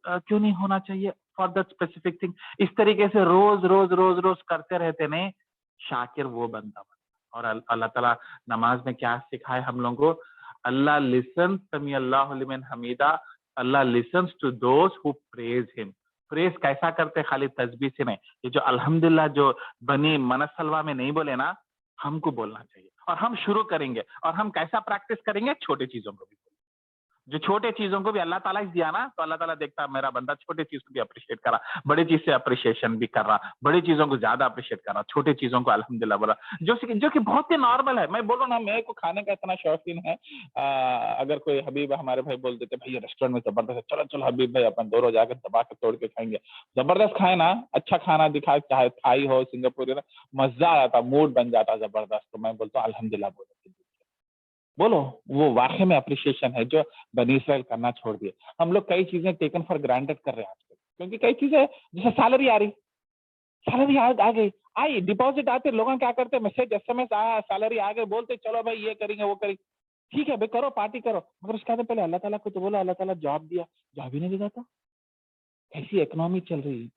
क्यों नहीं होना चाहिए फॉर दैट स्पेसिफिक थिंग। इस तरीके से रोज रोज रोज रोज करते रहते ने, शाकिर वो बंदा बनता। और अल्लाह ताला नमाज में क्या सिखाए हम लोगों को, अल्लाह लिसन समी अल्लाहु लिमन हमीदा, Allah listens to those who praise him. Praise कैसा करते, खाली तस्बीह से नहीं, ये जो अल्हम्दुलिल्लाह जो बनी मनसलवा में नहीं बोले ना, हमको बोलना चाहिए। और हम शुरू करेंगे, और हम कैसा प्रैक्टिस करेंगे, छोटी चीजों को भी। जो छोटे चीजों को भी अल्लाह ताला ही दिया ना, तो अल्लाह ताला देखता मेरा बंदा छोटे चीज को भी अप्रिशिएट कर रहा, बड़ी चीज से अप्रिशिएशन भी कर रहा, बड़ी चीजों को ज्यादा अप्रिशिएट कर रहा, छोटे चीजों को अल्हम्दुलिल्लाह बोला, जो कि बहुत ही नॉर्मल है। मैं बोल रहा हूँ ना, मेरे को खाने का इतना शौकीन है, अगर कोई हबीब हमारे भाई बोल देते भाई रेस्टोरेंट में जबरदस्त है, चलो चलो हबीब भाई अपन दोनों जाकर दबा के तोड़ के खाएंगे, जबरदस्त खाए ना, अच्छा खाना दिखा, चाहे थाई हो सिंगापुरी हो, मजा आ जाता, मूड बन जाता जबरदस्त। तो मैं बोलता हूँ अल्हम्दुलिल्लाह बोलो, वो वाकई में अप्रिशिएशन है जो बनी इसराइल करना छोड़ दिए। हम लोग कई चीजें टेकन फॉर ग्रांटेड कर रहे हैं आजकल, क्योंकि कई चीजें जैसे सैलरी आ रही, सैलरी आ गई, आई डिपॉजिट आते, लोग क्या करते, मैसेज एसएमएस आया, सैलरी आ गई, बोलते चलो भाई ये करेंगे वो करेंगे, ठीक है भाई करो पार्टी करो, मगर उसके बाद पहले अल्लाह ताला को तो बोला, अल्लाह ताला जॉब दिया, जॉब ही नहीं देता। कैसी इकोनॉमी चल रही है,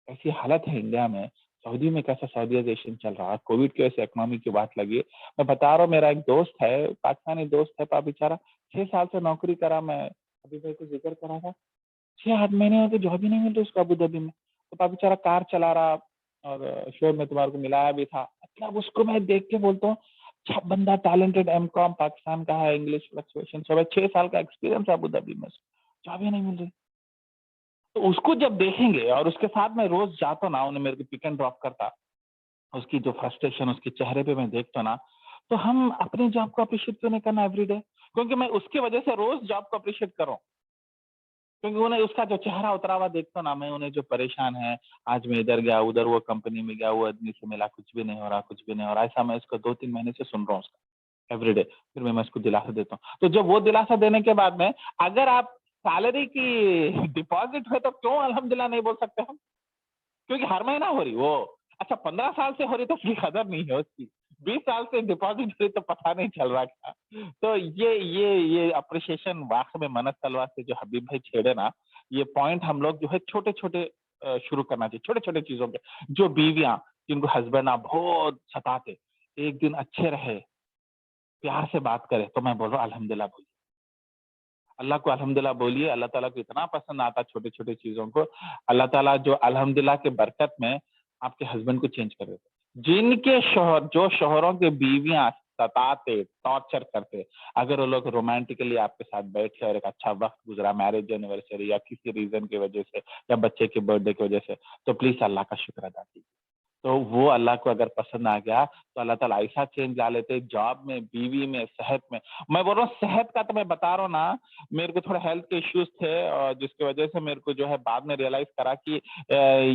कैसी हालत है इंडिया में, सऊदी में कैसा सऊदीजाइजेशन चल रहा है, कोविड की वजह से इकोनॉमी की बात लगी। मैं बता रहा हूँ, मेरा एक दोस्त है, पाकिस्तानी दोस्त है, पा बेचारा 6 साल से नौकरी करा, मैं अभी भाई को जिक्र करा था, 6-8 महीने हो गए जॉब ही नहीं मिल रही उसको अबू धाबी में। तो पा बेचारा कार चला रहा, और शोएब में तुम्हारे को मिलाया भी था, मतलब उसको मैं देख के बोलता हूँ अच्छा बंदा, टैलेंटेड, एमकॉम पाकिस्तान का है, इंग्लिश फ्लक्चुएशन सब है, 6 साल का एक्सपीरियंस है अबू धाबी में, जॉब ही नहीं मिल रही। तो उसको जब देखेंगे, और उसके साथ मैं रोज जाता ना, उन्हें मेरे को पिक एंड ड्रॉप करता, उसकी जो फ्रस्ट्रेशन उसके चेहरे पे मैं देखता ना, तो हम अपने जॉब को अप्रिशिएट क्यों नहीं करना एवरीडे, क्योंकि मैं उसकी वजह से रोज जॉब को अप्रिशिएट कर रहा हूँ, क्योंकि उन्हें उसका जो चेहरा उतरा हुआ देखता ना मैं, उन्हें जो परेशान है, आज मैं इधर गया उधर वो कंपनी में गया, वो आदमी से मिला, कुछ भी नहीं हो रहा, कुछ भी नहीं हो रहा, ऐसा मैं इसको 2-3 महीने से सुन रहा हूँ उसका एवरीडे। फिर मैं इसको दिलासा देता हूँ, तो जब वो दिलासा देने के बाद में अगर आप सैलरी की डिपॉजिट है तो क्यों अल्हम्दुलिल्लाह नहीं बोल सकते हम, क्योंकि हर महीना हो रही वो, अच्छा 15 साल से हो रही तो उसकी कदर नहीं है उसकी, 20 साल से डिपॉजिट हो रही तो पता नहीं चल रहा क्या। तो ये अप्रिशिएशन वाकई में मनत तलवार से जो हबीब भाई छेड़े ना, ये पॉइंट हम लोग जो है छोटे छोटे शुरू करना चाहिए, छोटे छोटे चीजों पे। जो बीवियां जिनको हस्बैंड आप बहुत सताते, एक दिन अच्छे रहे, प्यार से बात करे, तो मैं बोल रहा हूँ अल्हम्दुलिल्लाह बोलिए, अल्लाह को अल्हम्दुलिल्लाह बोलिए। अल्लाह ताला को इतना पसंद आता छोटे छोटे चीजों को, अल्लाह ताला जो अल्हम्दुलिल्लाह के बरकत में आपके हस्बैंड को चेंज कर देते। जिनके शोहर, जो शोहरों के बीवियां सताते, टॉर्चर करते, अगर वो लोग रोमांटिकली आपके साथ बैठे और एक अच्छा वक्त गुजरा, मैरिज एनिवर्सरी या किसी रीजन की वजह से, या बच्चे के बर्थडे की वजह से, तो प्लीज अल्लाह का शुक्र अदा कीजिए। तो वो अल्लाह को अगर पसंद आ गया तो अल्लाह ताला ऐसा चेंज ला लेते हैं, जॉब में, बीवी में, सेहत में। मैं बोल रहा हूँ सेहत का, तो मैं बता रहा हूँ ना, मेरे को थोड़ा हेल्थ के इश्यूज थे और जिसकी वजह से मेरे को जो है बाद में रियलाइज करा कि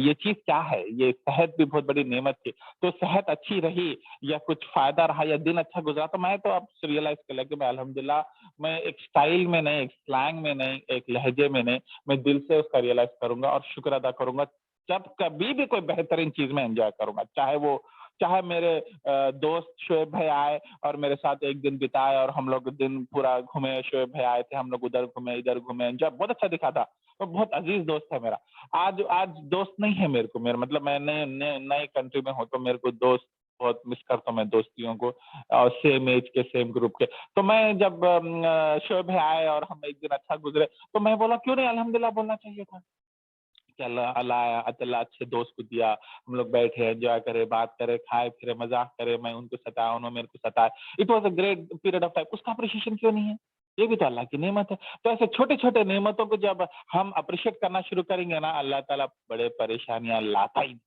ये चीज क्या है, ये सेहत भी बहुत बड़ी नेमत थी। तो सेहत अच्छी रही या कुछ फायदा रहा या दिन अच्छा गुजरा, तो मैं तो अब रियलाइज कर लिया कि मैं अल्हम्दुलिल्लाह, मैं एक स्टाइल में नहीं, एक स्लैंग में नहीं, एक लहजे में नहीं, मैं दिल से उसका रियलाइज करूंगा और शुक्र अदा करूंगा। जब कभी भी कोई बेहतरीन चीज में एंजॉय करूंगा, चाहे मेरे दोस्त शोएब भाई आए और मेरे साथ एक दिन बिताए और हम लोग दिन पूरा घूमे, शोएब भाई आए थे, हम लोग उधर घूमे इधर घूमे, एंजॉय बहुत अच्छा दिखा था। तो बहुत अजीज दोस्त है मेरा। आज दोस्त नहीं है मेरे को, मेरा मतलब मैं नए कंट्री में हूँ, तो मेरे को दोस्त बहुत मिस करता हूँ मैं दोस्तियों को, और सेम एज के, सेम ग्रुप के। तो मैं जब शोएब भाई आए और हम एक दिन अच्छा गुजरे, तो मैं बोला क्यों नहीं अल्हम्दुलिल्लाह बोलना चाहिए था कि अल्लाह अल्लाह अच्छे दोस्त को दिया, हम लोग बैठे एंजॉय करे, बात करे, खाए फिरे, मजाक करे, मैं उनको सताया, उन्होंने मेरे को सताया। It was a great period of time. उसका अप्रिशिएशन क्यों नहीं है? ये भी तो अल्लाह की नेमत है। तो ऐसे छोटे छोटे नेमतों को जब हम अप्रिशिएट करना शुरू करेंगे ना, अल्लाह ताला बड़े परेशानियां लाता ही नहीं।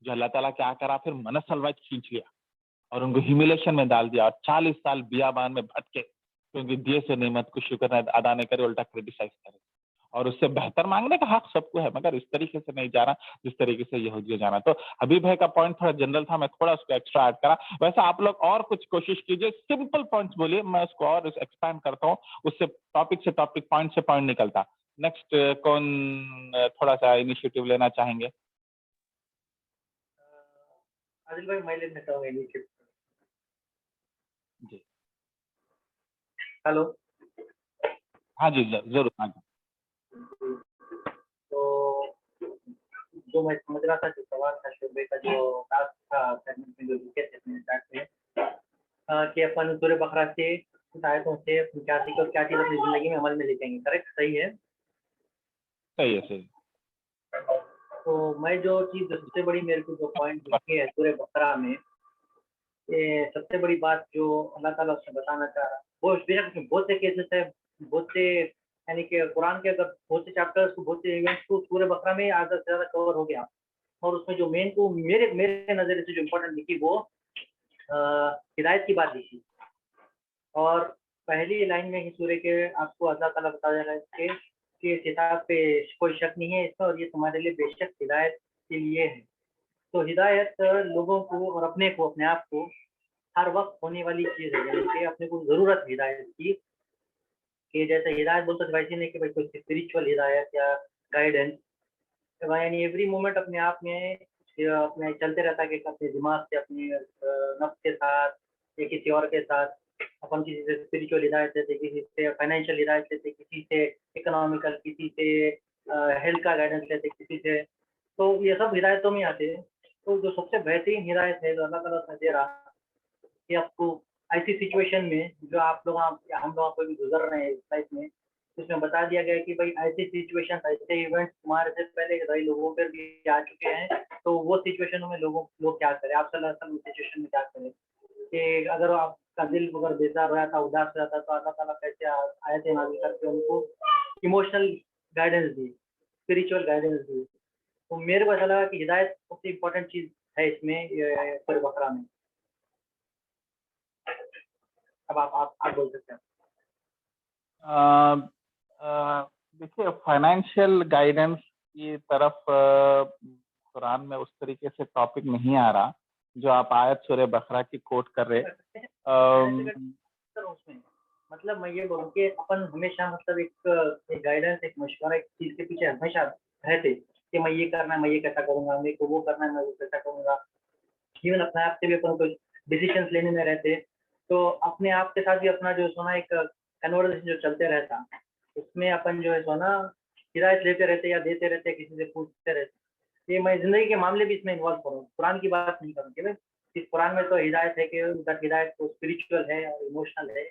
जो अल्लाह ताला क्या करा, फिर मनसलवाज खींच लिया और उनको ह्यूमिलेशन में डाल दिया और 40 साल बियाबान में भटके, क्योंकि दिए से नेमत को शुक्र अदा नहीं करे, उल्टा क्रिटिसाइज करे। और उससे बेहतर मांगने का हक सबको है, मगर इस तरीके से नहीं जाना जिस तरीके से यहूदियों जाना। तो हबीब भाई का पॉइंट थोड़ा जनरल था, मैं थोड़ा उसको एक्स्ट्रा ऐड करा। वैसे आप लोग और कुछ कोशिश कीजिए, सिंपल पॉइंट्स बोलिए, मैं उसको और एक्सपैंड करता हूँ, उससे टॉपिक से टॉपिक, पॉइंट से पॉइंट निकलता। नेक्स्ट कौन थोड़ा सा इनिशिएटिव लेना चाहेंगे? आदिल भाई, मैं लेना चाहूंगा इनिशिएटिव। जी हेलो। हाँ जी, जरूर। हाँ जी तो जो मैं समझ रहा था, जो सवाल था शोबे का, जो टास्क था segment में, जो लिखे थे अपने स्टार्ट में, कि अपन सूर्य बकरा से कुछ आयतों से अपनी क्या सीख और क्या चीज़ अपनी जिंदगी में अमल में लेकेंगे। करेक्ट, सही है। सही है, सही। तो मैं जो चीज़, सबसे बड़ी मेरे को जो पॉइंट दिखे है सूर्य बकरा में, ये सबसे बड़ी बात जो अल्लाह ताला उससे बताना चाह रहा, वो बेशक उसमें बहुत से केसेस है, बहुत से, यानी कि कुरान के अगर बहुत से चैप्टर्स को, बहुत से इवेंट्स को सूर्य बकरा में आधा से ज़्यादा कवर हो गया। और उसमें जो मेन को मेरे मेरे नज़रिए से जो इम्पोर्टेंट लिखी, वो हिदायत की बात लिखी। और पहली लाइन में ही सूर्य के आपको अल्लाह ताला बता रहा है कि इस किताब पे कोई शक नहीं है इसका, और ये तुम्हारे लिए बेशक हिदायत के लिए है। तो हिदायत लोगों को और अपने को, अपने आप को हर वक्त होने वाली चीज़ है, यानी कि अपने को ज़रूरत है हिदायत की। कि जैसे हिदायत बोलते वैसे नहीं कि भाई कोई स्पिरिचुअल हिदायत या गाइडेंस, यानी एवरी मोमेंट अपने आप में अपने चलते रहता है, कि अपने दिमाग से, अपने नफ्स के साथ या किसी और के साथ, अपन किसी से स्पिरिचुअल हिदायत लेते, किसी से फाइनेंशियल हिदायत लेते, किसी से इकोनॉमिकल, किसी से हेल्थ का गाइडेंस लेते, किसी से, तो ये सब हिदायतों में आते हैं। तो जो सबसे बेहतरीन हिदायत है जो अल्लाह ताला उसने दे रहा, कि आपको ऐसी सिचुएशन में जो आप लोग, हम लोग कोई भी गुजर रहे हैं इस लाइफ में, उसमें बता दिया गया है कि भाई ऐसी सिचुएशन, ऐसे इवेंट्स तुम्हारे से पहले कई लोगों पर भी आ चुके हैं, तो वो सिचुएशनों में लोग क्या करें, आप सल्लल्लाहु अलैहि वसल्लम सिचुएशन में क्या करें, कि अगर आपका दिल अगर बेजार हो जाता, उदास हो जाता, तो अल्लाह ताला कैसे आयतें नाज़िल करके उनको इमोशनल गाइडेंस दी, स्पिरिचुअल गाइडेंस दी। तो मेरे को ऐसा लगा कि हिदायत सबसे इम्पोर्टेंट चीज़ है इसमें, सूरह बकरा में। अब आप बोल सकते हैं। देखिए, फाइनेंशियल गाइडेंस की तरफ कुरान में उस तरीके से टॉपिक नहीं आ रहा जो आप आयत सूरह बकरा की कोट कर रहे। उसमें मतलब मैं ये बोलूँ कि अपन हमेशा, मतलब एक गाइडेंस, एक मशवरा, एक चीज़ के पीछे हमेशा रहते कि मैं ये करना है, मैं ये कैसा करूँगा, मेरे को वो करना है, मैं वो कैसा करूँगा। इवन अपने आप से भी अपन कोई डिसीजंस लेने में रहते, तो अपने आप के साथ भी अपना जो सोना एक कन्वर्सेशन जो चलते रहता, उसमें अपन जो है सोना हिदायत लेते रहते या देते रहते, किसी से पूछते रहते। ये मैं ज़िंदगी के मामले भी इसमें इन्वॉल्व करूँ, कुरान की बात नहीं करूँ कि भाई इस कुरान में तो हिदायत है कि उधर हिदायत तो स्पिरिचुअल है और इमोशनल है,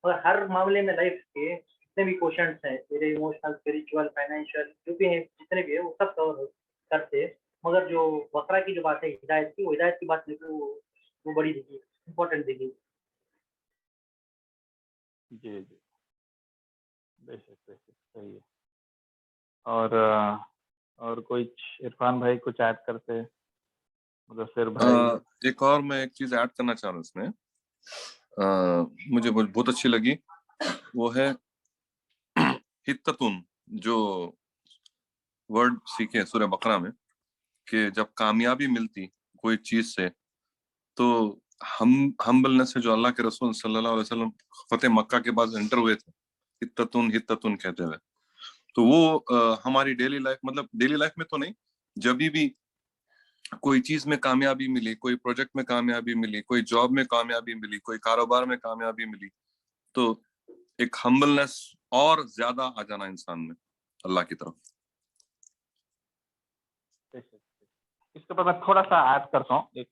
और हर मामले में लाइफ के जितने भी क्वेश्चंस हैं, मेरे इमोशनल, स्पिरिचुअल, फाइनेंशियल जो भी हैं, जितने भी है, वो सब कवर करते। मगर जो बकरा की जो बात है हिदायत की, वो हिदायत की बात नहीं, वो बड़ी दिखी, इम्पोर्टेंट दिखी। जी जी, बेशक बेशक, सही है। और कोई इरफान भाई कुछ ऐड करते हैं? मुदस्सिर भाई। एक और मैं एक चीज ऐड करना चाह रहा हूँ इसमें, मुझे बहुत अच्छी लगी, वो है हित्ततुन, जो वर्ड सीखे सूरह बकरा में, कि जब कामयाबी मिलती कोई चीज से तो हम्बलनेस से जो अल्लाह के रसूल सल्लल्लाहु अलैहि वसल्लम फतेह मक्का के बाद एंटर हुए थे, हित्ततुन हित्ततुन कहते हुए, तो वो हमारी डेली लाइफ, मतलब डेली लाइफ में तो नहीं, जब भी कोई चीज में कामयाबी मिली, कोई प्रोजेक्ट में कामयाबी मिली, कोई जॉब में कामयाबी मिली, कोई कारोबार में कामयाबी मिली, तो एक हम्बलनेस और ज्यादा आ जाना इंसान में अल्लाह की तरफ। इसके ऊपर मैं थोड़ा सा ऐड करता हूँ, एक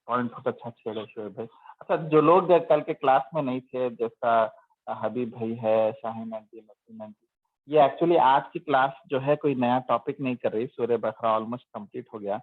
पॉइंट बहुत अच्छा छेड़ा शोएब भाई। अच्छा, जो लोग कल के क्लास में नहीं थे, जैसा हबीब भाई है, शाहीन आंटी, नसीम आंटी, ये एक्चुअली आज की क्लास जो है कोई नया टॉपिक नहीं कर रही, सूरह बकरा ऑलमोस्ट कंप्लीट हो गया,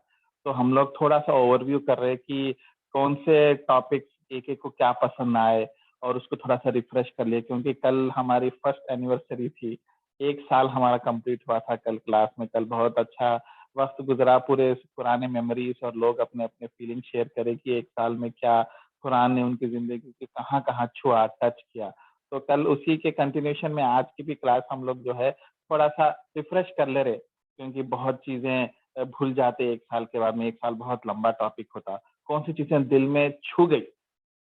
तो हम लोग थोड़ा सा ओवरव्यू कर रहे हैं कि कौन से टॉपिक एक एक को क्या पसंद आए और उसको थोड़ा सा रिफ्रेश कर लिए, क्योंकि कल हमारी फर्स्ट एनिवर्सरी थी, 1 साल हमारा कंप्लीट हुआ था कल क्लास में। कल बहुत अच्छा वक्त गुजरा, पूरे पुराने मेमोरीज और लोग अपने अपने फीलिंग शेयर करें कि 1 साल में क्या कुरान ने उनकी जिंदगी के कहाँ कहाँ छुआ, टच किया। तो कल उसी के कंटिन्यूशन में आज की भी क्लास हम लोग जो है थोड़ा सा रिफ्रेश कर ले रहे, क्योंकि बहुत चीजें भूल जाते 1 साल के बाद में। 1 साल बहुत लंबा टॉपिक होता, कौन सी चीजें दिल में छू गई,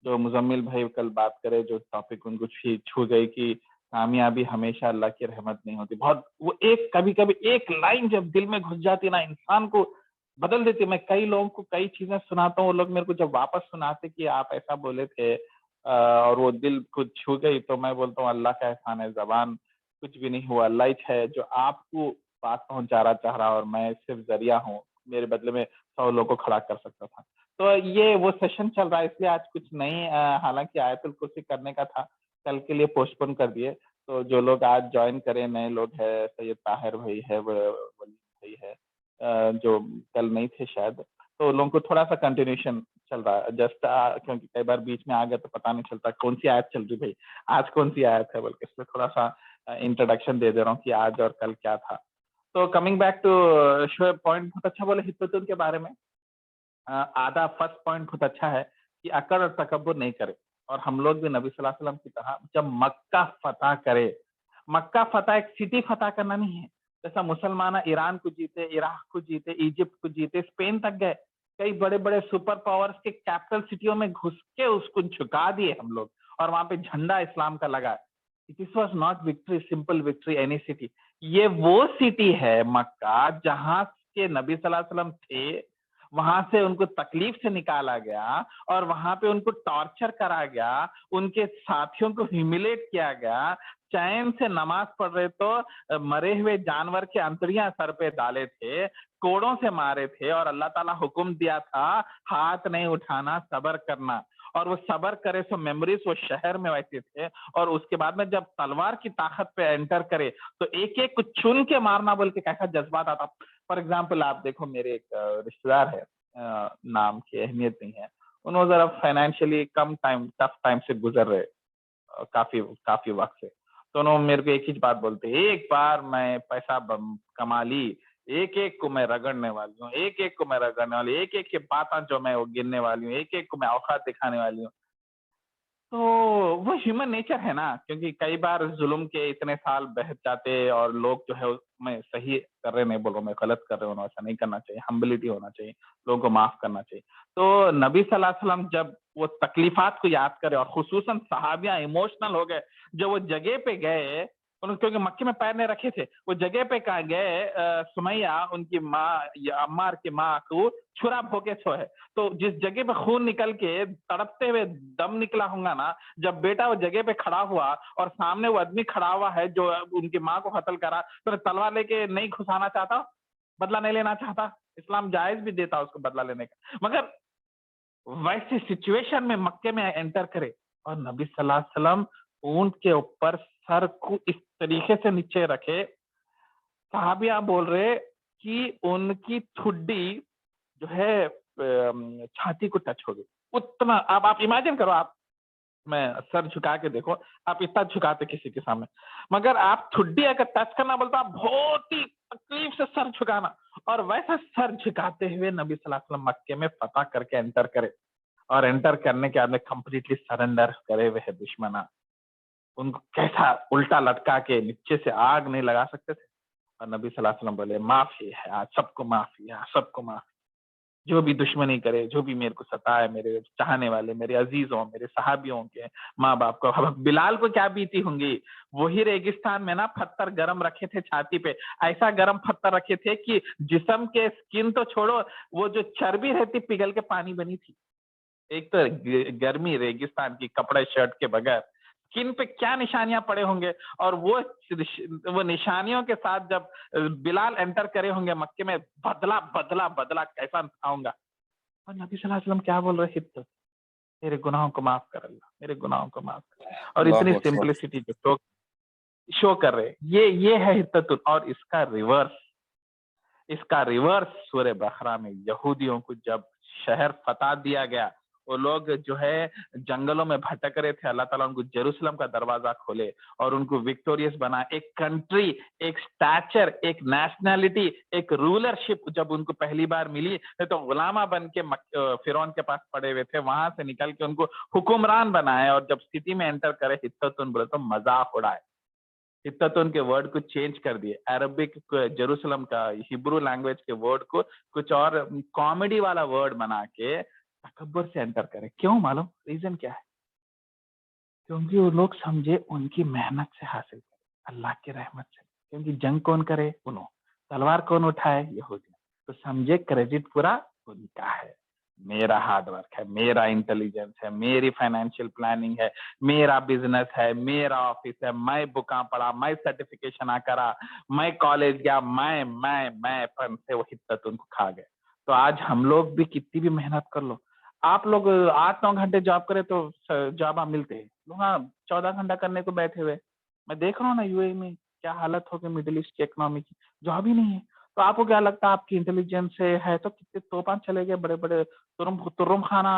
जो मुजम्मिल भाई कल बात करे, जो टॉपिक उनको छू गई कि कामयाबी हमेशा अल्लाह की रहमत नहीं होती। बहुत वो एक कभी कभी एक लाइन जब दिल में घुस जाती ना, इंसान को बदल देती। मैं कई लोगों को कई चीजें सुनाता हूँ, वो लोग मेरे को जब वापस सुनाते कि आप ऐसा बोले थे और वो दिल को छू गई, तो मैं बोलता हूँ अल्लाह का एहसान है, जबान कुछ भी नहीं हुआ, अल्लाह ही है जो आपको बात पहुंचाना चाह रहा, और मैं सिर्फ जरिया हूँ, मेरे बदले में 100 लोगों को खड़ा कर सकता था। तो ये वो सेशन चल रहा है, इसलिए आज कुछ नहीं, हालांकि आयतुल कुर्सी करने का था, कल के लिए पोस्टपोन कर दिए। तो जो लोग आज ज्वाइन करें, नए लोग हैं, सैयद ताहिर भाई है, वली भाई है, जो कल नहीं थे शायद, तो लोगों को थोड़ा सा कंटिन्यूशन चल रहा है, जस्ट क्योंकि कई बार बीच में आ गया तो पता नहीं चलता कौन सी आयत चल रही भाई, आज कौन सी आयत है, बल्कि इसमें थोड़ा सा इंट्रोडक्शन दे रहा हूँ कि आज और कल क्या था। तो coming back to Shoaib, point बहुत अच्छा बोले हित्ततुन के बारे में। आधा फर्स्ट पॉइंट बहुत अच्छा है कि अकड़ और तकब्बुर नहीं करे, और हम लोग भी नबी सल्लल्लाहु अलैहि वसल्लम की तरह जब मक्का फतह करे, मक्का फतह एक सिटी फतह करना नहीं है, जैसा मुसलमान ईरान को जीते, इराक को जीते, इजिप्ट को जीते, स्पेन तक गए, कई बड़े बड़े सुपर पावर्स के कैपिटल सिटियों में घुस के उसको झुका दिए हम लोग, और वहां पे झंडा इस्लाम का लगा। This was not victory, simple victory any city. ये वो सिटी है मक्का जहां के नबी सल्लल्लाहु अलैहि वसल्लम थे, वहां से उनको तकलीफ से निकाला गया और वहां पे उनको टॉर्चर करा गया, उनके साथियों को ह्यूमिलेट किया गया, चैन से नमाज पढ़ रहे तो मरे हुए जानवर के अंतड़ियां सर पे डाले थे, कोड़ों से मारे थे, और अल्लाह ताला हुक्म दिया था हाथ नहीं उठाना, सबर करना, और वो सबर करे। सो मेमोरीज वो शहर में वैसे थे, और उसके बाद में जब तलवार की ताकत पे एंटर करे तो एक एक को चुन के मारना बोल के कैसा जज्बात आता। फॉर एग्जाम्पल आप देखो, मेरे एक रिश्तेदार है, नाम की अहमियत नहीं है, उन्होंने जरा फाइनेंशियली कम टाइम, टफ टाइम से गुजर रहे, काफी काफी वक्त से। तो उन्होंने मेरे को एक ही बात बोलते, एक बार मैं पैसा कमा ली, एक एक को मैं रगड़ने वाली हूँ, एक एक को मैं रगड़ने वाली, एक एक की बातें जो मैं वो गिनने वाली हूँ, एक एक को मैं औकात दिखाने वाली हूँ। तो वो ह्यूमन नेचर है ना, क्योंकि कई बार जुल्म के इतने साल बह जाते और लोग जो है, मैं सही कर रहे नहीं बोल रहा हूँ, मैं गलत कर रहे हूँ, ऐसा नहीं करना चाहिए, हम्बिलिटी होना चाहिए, लोगों को माफ करना चाहिए। तो नबी सल्लल्लाहु अलैहि वसल्लम जब वो तकलीफात को याद करे, और खुसूसन सहाबिया इमोशनल हो गए जब वो जगह पे गए, क्योंकि मक्के में पैर नहीं रखे थे, वो जगह पे कहा गए, सुमैया उनकी माँ या अम्मार की माँ को छुरा भोगे सो है, तो जिस जगह पे खून निकल के तड़पते हुए दम निकला होगा ना, जब बेटा वो जगह पे खड़ा हुआ और सामने वो आदमी खड़ा हुआ है जो उनकी माँ को कत्ल करा, तो तलवार लेके नहीं घुसाना चाहता, बदला नहीं लेना चाहता, इस्लाम जायज भी देता उसको बदला लेने का, मगर वैसी सिचुएशन में मक्के में एंटर करे और नबी सल्लल्लाहु अलैहि वसल्लम ऊंट के ऊपर सर को इस तरीके से नीचे रखे, साहबिया बोल रहे कि उनकी ठुड्डी जो है छाती को टच हो गई, उतना। अब आप इमेजिन करो, आप मैं सर झुका के देखो, आप इतना झुकाते किसी के सामने, मगर आप ठुड्डी अगर टच करना बोलते आप बहुत ही तकलीफ से सर झुकाना, और वैसा सर झुकाते हुए नबी सल्लल्लाहु अलैहि वसल्लम मक्के में फतह करके एंटर करे, और एंटर करने के बाद में कंप्लीटली सरेंडर करे हुए है दुश्मना, उनको कैसा उल्टा लटका के नीचे से आग नहीं लगा सकते थे, और नबी सल्लल्लाहु अलैहि वसल्लम बोले माफी है, आज सबको माफी है, सबको माफी, जो भी दुश्मनी करे, जो भी मेरे को सताए, मेरे चाहने वाले, मेरे अजीजों, मेरे सहाबियों के माँ बाप को। अब बिलाल को क्या बीती होंगी, वही रेगिस्तान में ना पत्थर गरम रखे थे छाती पे, ऐसा गरम पत्थर रखे थे कि जिस्म के स्किन तो छोड़ो, वो जो चर्बी रहती पिघल के पानी बनी थी। एक तो गर्मी रेगिस्तान की, कपड़े शर्ट के बगैर स्किन पे क्या निशानियां पड़े होंगे, और वो निशानियों के साथ जब बिलाल एंटर करे होंगे मक्के में, बदला बदला बदला कैसा होगा। और नबी सल्लल्लाहु अलैहि वसल्लम क्या बोल रहे हित्त, मेरे गुनाहों को माफ कर अल्लाह, मेरे गुनाहों को माफ कर, और अल्लाह इतनी अकबर। सिंपलिसिटी जो शो कर रहे, ये है हित्ततुन। और इसका रिवर्स सूरह बकरा में यहूदियों को जब शहर फतह दिया गया, वो लोग जो है जंगलों में भटक रहे थे, अल्लाह ताला उनको जेरूसलम का दरवाजा खोले और उनको विक्टोरियस बना। एक कंट्री, एक स्टैचर, एक नेशनैलिटी, एक रूलरशिप जब उनको पहली बार मिली, तो गुलामा बन के फिरौन के पास पड़े हुए थे, वहां से निकल के उनको हुक्मरान बनाए, और जब सिटी में एंटर करे हित्ततुन बोले तो मजाक उड़ाए। हित्ततुन के वर्ड को चेंज कर दिए, अरबिक जेरूसलम का हिब्रू लैंग्वेज के वर्ड को कुछ और कॉमेडी वाला वर्ड बना के तकब्बुर से एंटर करे। क्यों मालूम रीजन क्या है? क्योंकि वो लोग समझे उनकी मेहनत से हासिल करे, अल्लाह की रहमत से। क्योंकि जंग कौन करे? उन्हों। तलवार कौन उठाए? यहूदी। तो समझे क्रेडिट पूरा उनका है, मेरा हार्ड वर्क है, मेरा इंटेलिजेंस है, मेरी फाइनेंशियल प्लानिंग है, मेरा बिजनेस है, मेरा ऑफिस है, मैं बुका पढ़ा, मैं सर्टिफिकेशन करा, मैं कॉलेज गया, मैं फन से वो हित्तत उनको खा गए। तो आज हम लोग भी कितनी भी मेहनत कर लो, आप लोग 8-9 घंटे जॉब करे तो जॉब आप मिलते हैं, लोग हाँ 14 घंटा करने को बैठे हुए। मैं देख रहा हूँ ना यूएई में क्या हालत हो गई मिडिल ईस्ट की इकोनॉमी की, जॉब ही नहीं है। तो आपको क्या लगता है आपकी इंटेलिजेंस से है तो कितने तूफान चले गए, बड़े बड़े तुरुम खाना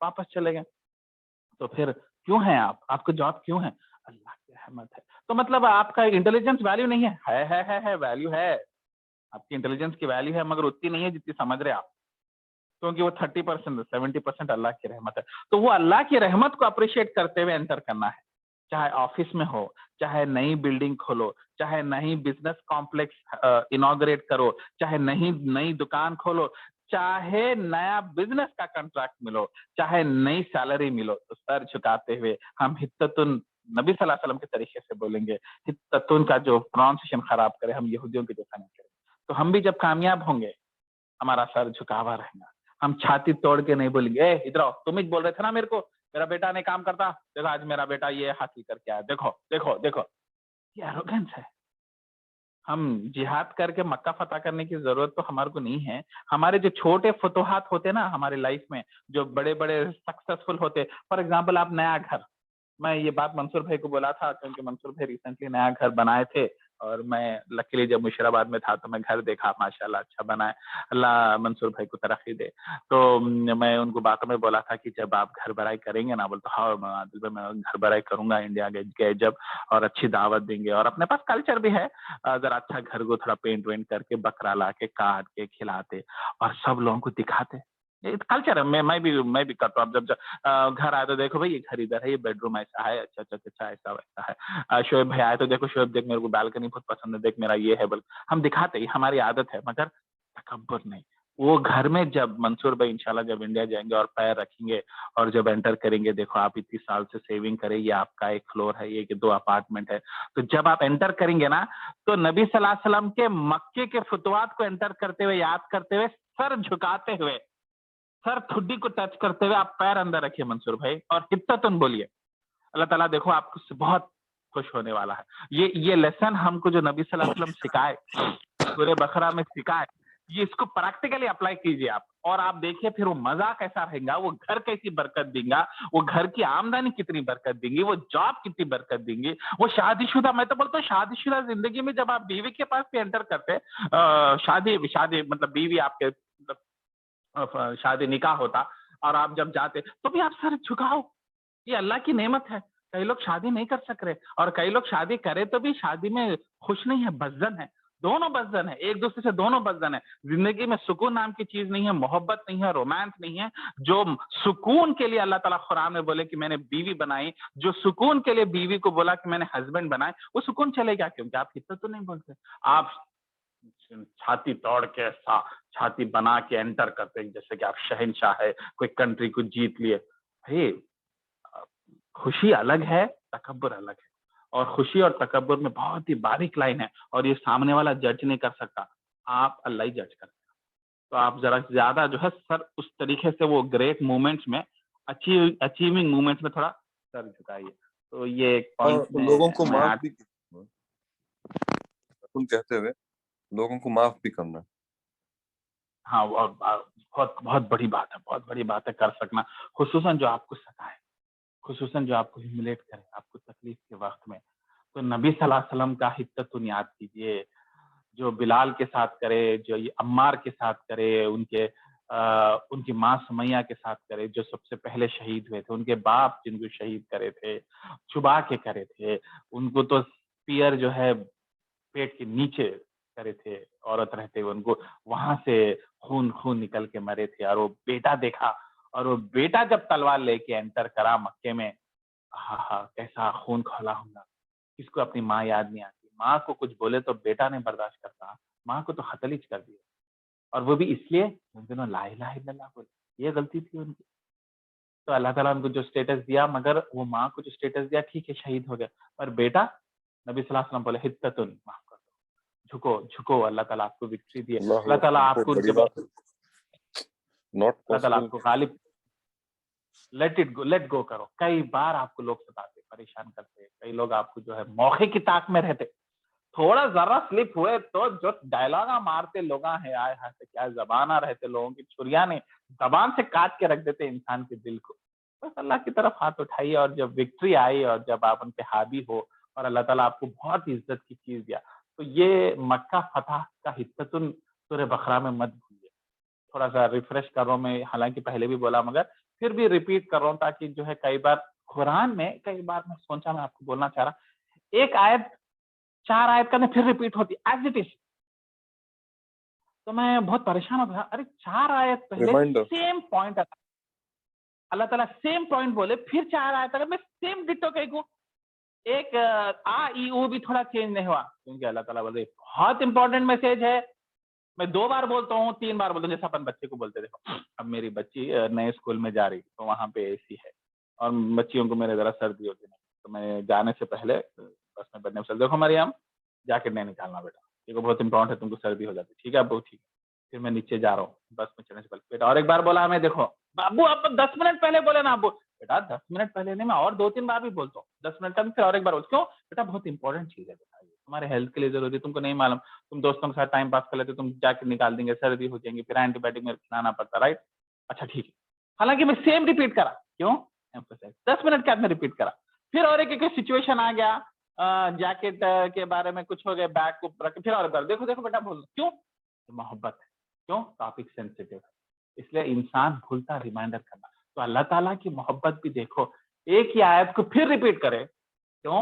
वापस चले गए। तो फिर क्यों है आप, आपको जॉब क्यों है? अल्लाह की रहमत है। तो मतलब आपका इंटेलिजेंस वैल्यू नहीं है वैल्यू है, आपकी इंटेलिजेंस की वैल्यू है, मगर उतनी नहीं है जितनी समझ रहे आप, क्योंकि वो 30% 70% अल्लाह की रहमत है। तो वो अल्लाह की रहमत को अप्रिशिएट करते हुए एंटर करना है, चाहे ऑफिस में हो, चाहे नई बिल्डिंग खोलो, चाहे नई बिजनेस कॉम्प्लेक्स इनॉग्रेट करो, चाहे नई दुकान खोलो, चाहे नया बिजनेस का कॉन्ट्रैक्ट मिलो, चाहे नई सैलरी मिलो, तो सर झुकाते हुए हम हित्ततुन नबी सल्लल्लाहु अलैहि वसल्लम के तरीके से बोलेंगे। हित्ततुन का जो प्रोनाउंसिएशन खराब करे, हम यहूदियों के जैसा नहीं करें। तो हम भी जब कामयाब होंगे, हमारा सर झुकावा रहेगा, हम छाती तोड़ के नहीं बोलेंगे इधर आओ, तुम ही बोल रहे थे ना मेरे को मेरा बेटा नहीं काम करता, देखो आज मेरा बेटा ये हासिल करके आया, देखो देखो देखो। ये एरोगेंस है। हम जिहाद करके मक्का फतह करने की जरूरत तो हमारे को नहीं है। हमारे जो छोटे फतुहात होते ना हमारे लाइफ में, जो बड़े बड़े सक्सेसफुल होते, फॉर एग्जाम्पल आप नया घर, मैं ये बात मंसूर भाई को बोला था क्योंकि मंसूर भाई रिसेंटली नया घर बनाए थे, और मैं लकीली जब मुशीराबाद में था तो मैं घर देखा, माशाल्लाह अच्छा बना है, अल्लाह मंसूर भाई को तरक्की दे। तो मैं उनको बातों में बोला था कि जब आप घर बराई करेंगे ना, बोलते हाँ आदिल भाई मैं घर बराई करूंगा, इंडिया गए जब, और अच्छी दावत देंगे, और अपने पास कल्चर भी है, अगर अच्छा घर को थोड़ा पेंट वेंट करके बकरा ला के काट के खिलाते और सब लोगों को दिखाते। ये कल्चर है, मैं भी करता हूँ। जब घर आए तो देखो भाई ये घर इधर है, ये बेडरूम ऐसा है, अच्छा ऐसा वैसा है। शोएब भाई आए तो देखो शोएब देख मेरे को बालकनी बहुत पसंद है, देख मेरा ये है, बल हम दिखाते ही, हमारी आदत है, मगर तकब्बुर नहीं। वो घर में जब मंसूर भाई इंशाल्लाह जब इंडिया जाएंगे और पैर रखेंगे और जब एंटर करेंगे, देखो आप इतनी साल से सेविंग करें, ये आपका एक फ्लोर है, ये 2 अपार्टमेंट है, तो जब आप एंटर करेंगे ना, तो नबी सल्लल्लाहु अलैहि वसल्लम के मक्के के फुतवात को एंटर करते हुए, याद करते हुए, सर झुकाते हुए, सर ठुड्डी को टच करते हुए आप पैर अंदर रखिए मंसूर भाई, और हित्ततुन बोलिए। अल्लाह ताला देखो आपको बहुत खुश होने वाला है। ये लेसन हमको जो नबी सल्लल्लाहु अलैहि वसल्लम सिखाए, सूरह बकरा में सिखाए, ये इसको प्रैक्टिकली अप्लाई कीजिए आप, और आप देखिए फिर वो मजा कैसा रहेगा, वो घर कैसी बरकत देगा, वो घर की आमदनी कितनी बरकत देंगी, वो जॉब कितनी बरकत देंगी, वो शादीशुदा, मैं तो बोलता हूँ शादीशुदा जिंदगी में जब आप बीवी के पास भी एंटर करते, शादी मतलब बीवी आपके शादी निकाह होता, और आप जब जाते तो भी आप सर झुकाओ, ये अल्लाह की नेमत है। कई लोग शादी नहीं कर सक रहे, और कई लोग शादी करे तो भी शादी में खुश नहीं है, बज्जन है। दोनों बदजन है, एक दूसरे से दोनों बदजन है। जिंदगी में सुकून नाम की चीज नहीं है, मोहब्बत नहीं है, रोमांस नहीं है। जो सुकून के लिए अल्लाह ताला कुरान में बोले कि मैंने बीवी बनाई, जो सुकून के लिए बीवी को बोला कि मैंने हस्बैंड बनाए, वो सुकून चलेगा क्योंकि आप हिस्सा तो नहीं बोलते। आप छाती तोड़ के छाती बना के एंटर करते हैं जैसे कि आप शहंशाह है, कोई कंट्री को जीत लिए। भाई खुशी अलग है, तकब्बुर अलग है, और खुशी और तकब्बुर में बहुत ही बारीक लाइन है, और ये सामने वाला जज नहीं कर सकता, आप अल्लाह ही जज करते हैं। तो आप जरा ज्यादा जो है सर उस तरीके से वो ग्रेट मोमेंट्स में, अचीविंग मोमेंट्स में थोड़ा सर झुकाइए। तो ये एक और पॉइंट लोगों को मैं माफ भी, तुम कहते हुए लोगों को माफ भी करना। हाँ, और बहुत बहुत बड़ी बात है, बहुत बड़ी बात है कर सकना, खुसूसन जो आपको सताए, खुसूसन जो आपको ह्यूमिलेट करे, आपको तकलीफ के वक्त में। तो नबी सल्लल्लाहु अलैहि वसल्लम का हिद्दतुन याद कीजिए, जो बिलाल के साथ करे, जो ये अम्मार के साथ करे, उनकी माँ सुमैया के साथ करे, जो सबसे पहले शहीद हुए थे, उनके बाप जिनको शहीद करे थे, छुपा के करे थे, उनको तो स्पीयर जो है पेट के नीचे करे थे, औरत रहते हुए उनको वहां से खून निकल के मरे थे। और वो बेटा देखा, और वो बेटा जब तलवार लेके एंटर करा मक्के में, हाँ कैसा खून खौला होगा, किसको अपनी माँ याद नहीं आती। माँ को कुछ बोले तो बेटा नहीं बर्दाश्त करता, माँ को तो हतलीच कर दिया, और वो भी इसलिए उन दिनों ला इलाहा इल्लल्लाह बोले, ये गलती थी उनकी। तो अल्लाह ताला उनको जो स्टेटस दिया, मगर वो माँ को जो स्टेटस दिया, ठीक है शहीद हो गया, पर बेटा नबी सल्लल्लाहु अलैहि वसल्लम बोले हिद्दतुन, माफ कर दो, झुको झुको, अल्लाह ताला आपको विक्ट्री दिए, अल्लाह ताला आपको उनके नॉट अल्लाह ताला पॉसिबल। आपको गालिब, लेट गो करो। कई बार आपको लोग सताते, परेशान करते, कई लोग आपको जो है मौके की ताक में रहते, थोड़ा जरा स्लिप हुए तो जो डायलॉगा मारते लोग हैं, आए हाय से क्या जबाना रहते लोगों की, छुरिया ने जबान से काट के रख देते इंसान के दिल को। बस अल्लाह की तरफ हाथ उठाइए, और जब विक्ट्री आई और जब आप उनके हावी हो और अल्लाह ताला आपको बहुत इज्जत की चीज दिया, तो ये मक्का फतह का हिद्दतुन सूरह बकरा में मत भूलिए। थोड़ा सा रिफ्रेश कर रहा हूँ मैं, हालांकि पहले भी बोला मगर फिर भी रिपीट कर रहा हूँ, ताकि जो है कई बार कुरान में, कई बार मैं सोचा मैं आपको बोलना चाह रहा, एक आयत 4 आयत का फिर रिपीट होती एज इट इज। तो मैं बहुत परेशान हो गया, अरे 4 आयत पहले रिमाइंडर। सेम पॉइंट, अल्लाह ताला सेम पॉइंट बोले, फिर 4 आयत अगर मैं सेम डिट्टो कहूँ, एक आ ई ऊ भी थोड़ा चेंज नहीं हुआ, क्योंकि अल्लाह ताला बोले बहुत इंपॉर्टेंट मैसेज है। मैं 2 बार बोलता हूँ, 3 बार बोलता हूँ, जैसे अपन बच्चे को बोलते, देखो अब मेरी बच्ची नए स्कूल में जा रही, तो वहां पे एसी है, और बच्चियों को मेरे जरा सर्दी होती है, तो मैं जाने से पहले बस में बैठने से, देखो मरियम जैकेट नहीं निकालना बेटा, देखो बहुत इंपॉर्टेंट है, तुमको सर्दी हो जाती है, ठीक है अब ठीक है। फिर मैं नीचे जा रहा हूँ बस में चढ़ने से पहले, बेटा और एक बार बोला हमें, देखो बाबू आप 10 मिनट पहले बोले ना, अबू बेटा 10 मिनट पहले नहीं, मैं और 2-3 बार भी बोलता हूँ, 10 मिनट का फिर और एक बार बोलता हूँ, क्यों बेटा बहुत इंपॉर्टेंट चीज है बेटा, तुम्हारे हेल्थ के लिए जरूरी है, तुमको नहीं मालूम, तुम दोस्तों के साथ टाइम पास कर लेते, तुम जैकेट निकाल देंगे, सर्दी हो जाएंगी, फिर एंटीबायोटिक में खिलाना पड़ता, राइट, अच्छा ठीक है। हालांकि मैं सेम रिपीट करा, क्यों 10 मिनट के बाद में रिपीट करा, फिर और एक सिचुएशन आ गया, जैकेट के बारे में कुछ हो गया, बैग को रख फिर और बार, देखो देखो बेटा बोल, क्यों मोहब्बत है, क्यों टॉपिक सेंसिटिव है, इसलिए इंसान भूलता रिमाइंडर करना। तो अल्लाह ताला की मोहब्बत भी देखो, एक ही आयत को फिर रिपीट करे, क्यों,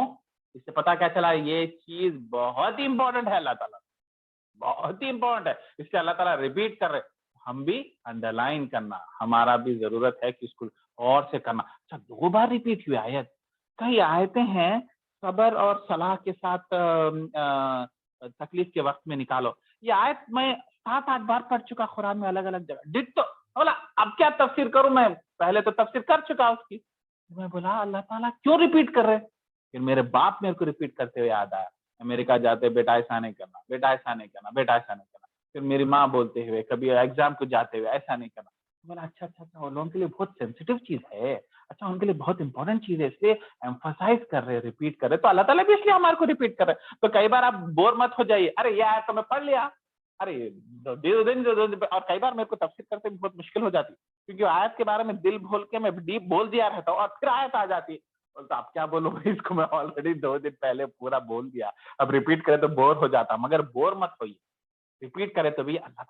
इससे पता क्या चला, ये चीज बहुत ही इंपॉर्टेंट है, अल्लाह ताला बहुत ही इंपॉर्टेंट है, इसलिए अल्लाह ताला रिपीट कर रहे, हम भी अंडरलाइन करना, हमारा भी जरूरत है कि इसको और से करना। अच्छा 2 बार रिपीट हुई आयत, कई आयतें हैं सबर और सलाह के साथ तकलीफ के वक्त में निकालो, ये आयत मैं 7-8 बार पढ़ चुका कुरान में, अलग अलग जगह डिट्टो। बोला अब क्या तफसीर करूं, मैं पहले तो तफसीर कर चुका उसकी, मैं बोला अल्लाह ताला क्यों रिपीट कर रहे, फिर मेरे बाप मेरे को रिपीट करते हुए याद आया, अमेरिका जाते बेटा ऐसा नहीं करना, बेटा ऐसा नहीं करना, बेटा ऐसा नहीं करना, फिर मेरी माँ बोलते हुए, कभी एग्जाम को जाते हुए ऐसा नहीं करना, बोला अच्छा अच्छा अच्छा, वो लोगों के लिए बहुत सेंसिटिव चीज है, अच्छा उनके लिए बहुत इंपॉर्टेंट चीज है, इसलिए एम्फसाइज कर रहे हैं, रिपीट कर रहे, तो अल्लाह ताला भी इसलिए हमारे को रिपीट कर रहे हैं। तो कई बार आप बोर मत हो जाइए, अरे ये आयत तो मैं पढ़ लिया, अरे दो दिन और कई बार मेरे को तफसीर करते बहुत मुश्किल हो जाती, क्योंकि आयत के बारे में दिल बोल के मैं डीप बोल दिया रहता हूँ, और फिर आयत आ जाती है, तो आप क्या बोलो, इसको मैं ऑलरेडी 2 दिन पहले पूरा बोल दिया, अब रिपीट करे तो बोर हो जाता, मगर बोर मत होइए, रिपीट करे तो भी अल्लाह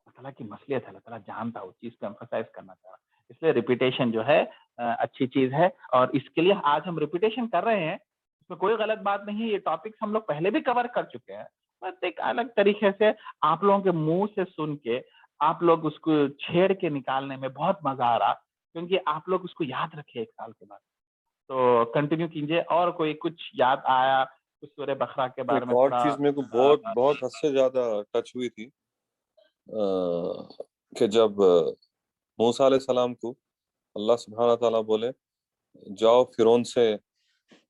ताला की मसलियत है, अल्लाह ताला जानता है, उस चीज को एम्फसाइज करना चाह रहा, इसलिए रिपीटेशन जो है अच्छी चीज है, और इसके लिए आज हम रिपीटेशन कर रहे हैं, اس میں کوئی غلط بات نہیں ہے. یہ ٹاپکس ہم لوگ پہلے بھی کور کر چکے ہیں, بس ایک الگ طریقے سے آپ لوگوں کے منہ سے سن کے آپ لوگ اس کو چھیڑ کے نکالنے میں بہت مزہ آ رہا, کیونکہ آپ لوگ اس کو یاد رکھے 1 سال کے بعد. تو کنٹینیو کیجیے. اور کوئی کچھ یاد آیا کچھ سورہ بقرہ کے بارے ایک میں اور تھوڑا چیز میرے کو بہت بہت حد سے زیادہ ٹچ ہوئی تھی کہ جب موسیٰ علیہ السلام کو اللہ سبحانہ تعالیٰ بولے جاؤ فرعون سے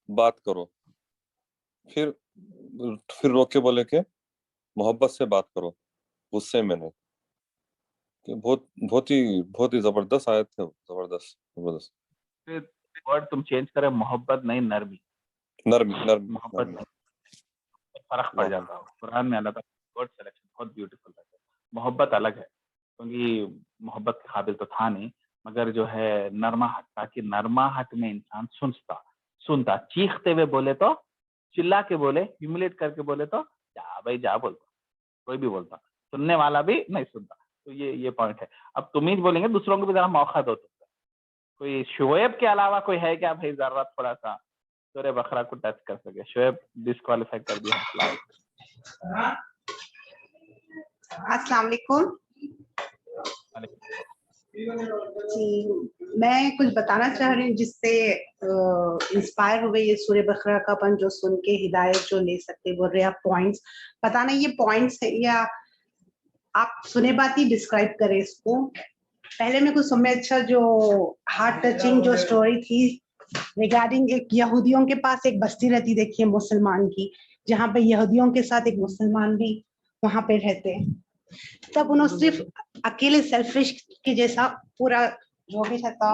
بات کرو, پھر روک کے بولے کہ محبت سے بات کرو, غصے میں نہیں. کہ بہت ہی زبردست آیت ہے, زبردست. ورڈ تم چینج کرے, محبت نہیں نرمی, محبت نہیں, فرق پڑ جاتا ہے. قرآن میں اللہ تعالیٰ ورڈ سلیکشن بہت بیوٹیفل ہے. محبت الگ ہے, کیونکہ محبت کے قابل تو تھا نہیں, مگر جو ہے نرما ہٹ, تاکہ نرما ہٹ میں انسان سنتا, چیختے ہوئے بولے تو, چلا کے بولے, ہیوملیٹ کر کے بولے تو جا بھائی جا بولتا, کوئی بھی بولتا, سننے والا بھی نہیں سنتا. تو یہ پوائنٹ ہے. اب تم ہی بولیں گے, دوسروں کو بھی ذرا موقع دو. کوئی شعیب کے علاوہ کوئی ہے کیا بھائی ذرا تھوڑا سا سورہ بقرہ کو ٹچ کر سکے؟ شعیب ڈسکوالیفائی کر دیا فی الحال. السلام علیکم. جی میں کچھ بتانا چاہ رہی ہوں جس سے انسپائر ہو گئی. یہ سورہ بقرہ کا اپن جو سن کے ہدایت جو لے سکتے, بول رہے آپ پوائنٹس, پتہ نہیں یہ پوائنٹس ہے یا آپ سنے بات ہی ڈسکرائب کریں اس کو. پہلے میں کچھ سمجھ اچھا جو ہارٹ ٹچنگ جو اسٹوری تھی ریگارڈنگ ایک یہودیوں کے پاس ایک بستی رہتی دیکھیے مسلمان کی, جہاں پہ یہودیوں کے ساتھ ایک مسلمان بھی وہاں پہ رہتے. تب انہوں صرف اکیلے سیلفش کے جیسا پورا جو بھی تھا,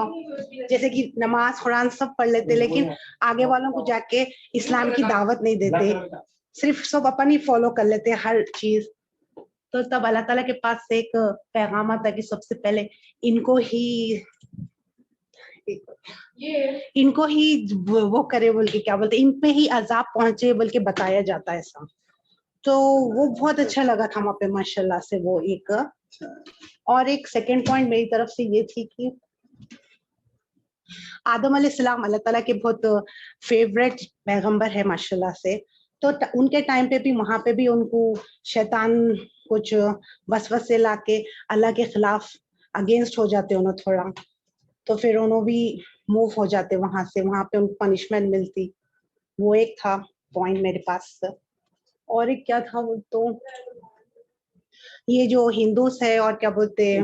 جیسے کہ نماز قرآن سب پڑھ لیتے لیکن آگے والوں کو جا کے اسلام کی دعوت نہیں دیتے, صرف سب اپن ہی فالو کر لیتے ہر چیز. تو تب اللہ تعالیٰ کے پاس سے ایک پیغام آتا کہ سب سے پہلے ان کو ہی وہ کرے بول کے, کیا بولتے, ان پہ ہی عذاب پہنچے بول کے بتایا جاتا ہے ایسا. تو وہ بہت اچھا لگا تھا وہاں پہ ماشاء اللہ سے وہ ایک. اور ایک سیکنڈ پوائنٹ میری طرف سے یہ تھی کہ آدم علیہ السلام اللہ تعالیٰ کے بہت فیوریٹ پیغمبر ہے ماشاء اللہ سے. تو ان کے ٹائم پہ بھی وہاں پہ بھی ان کو شیطان کچھ وسوسے لا کے اللہ کے خلاف اگینسٹ ہو جاتے انہوں تھوڑا, تو پھر انہوں بھی موو ہو جاتے وہاں سے, وہاں پہ ان کو پنشمنٹ ملتی. وہ ایک تھا پوائنٹ میرے پاس. اور ایک کیا تھا وہ, تو یہ جو ہندوز ہے اور کیا بولتے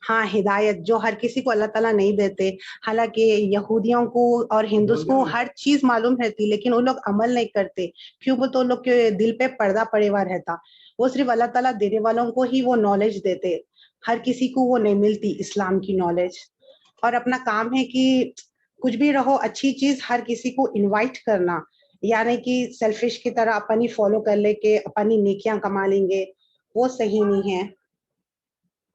ہاں ہدایت جو ہر کسی کو اللہ تعالیٰ نہیں دیتے. حالانکہ یہودیوں کو اور ہندوز کو ہر چیز معلوم رہتی لیکن وہ لوگ عمل نہیں کرتے. کیوں بولتے ان لوگ کے دل پہ پردہ پڑے ہوا رہتا. وہ صرف اللہ تعالیٰ دینے والوں کو ہی وہ نالج دیتے, ہر کسی کو وہ نہیں ملتی اسلام کی نالج. اور اپنا کام ہے کہ کچھ بھی رہو اچھی چیز ہر کسی کو انوائٹ کرنا, یعنی کہ سیلفش کی طرح اپنی فالو کر لے کے اپنی نیکیاں کما لیں گے, وہ صحیح نہیں ہے.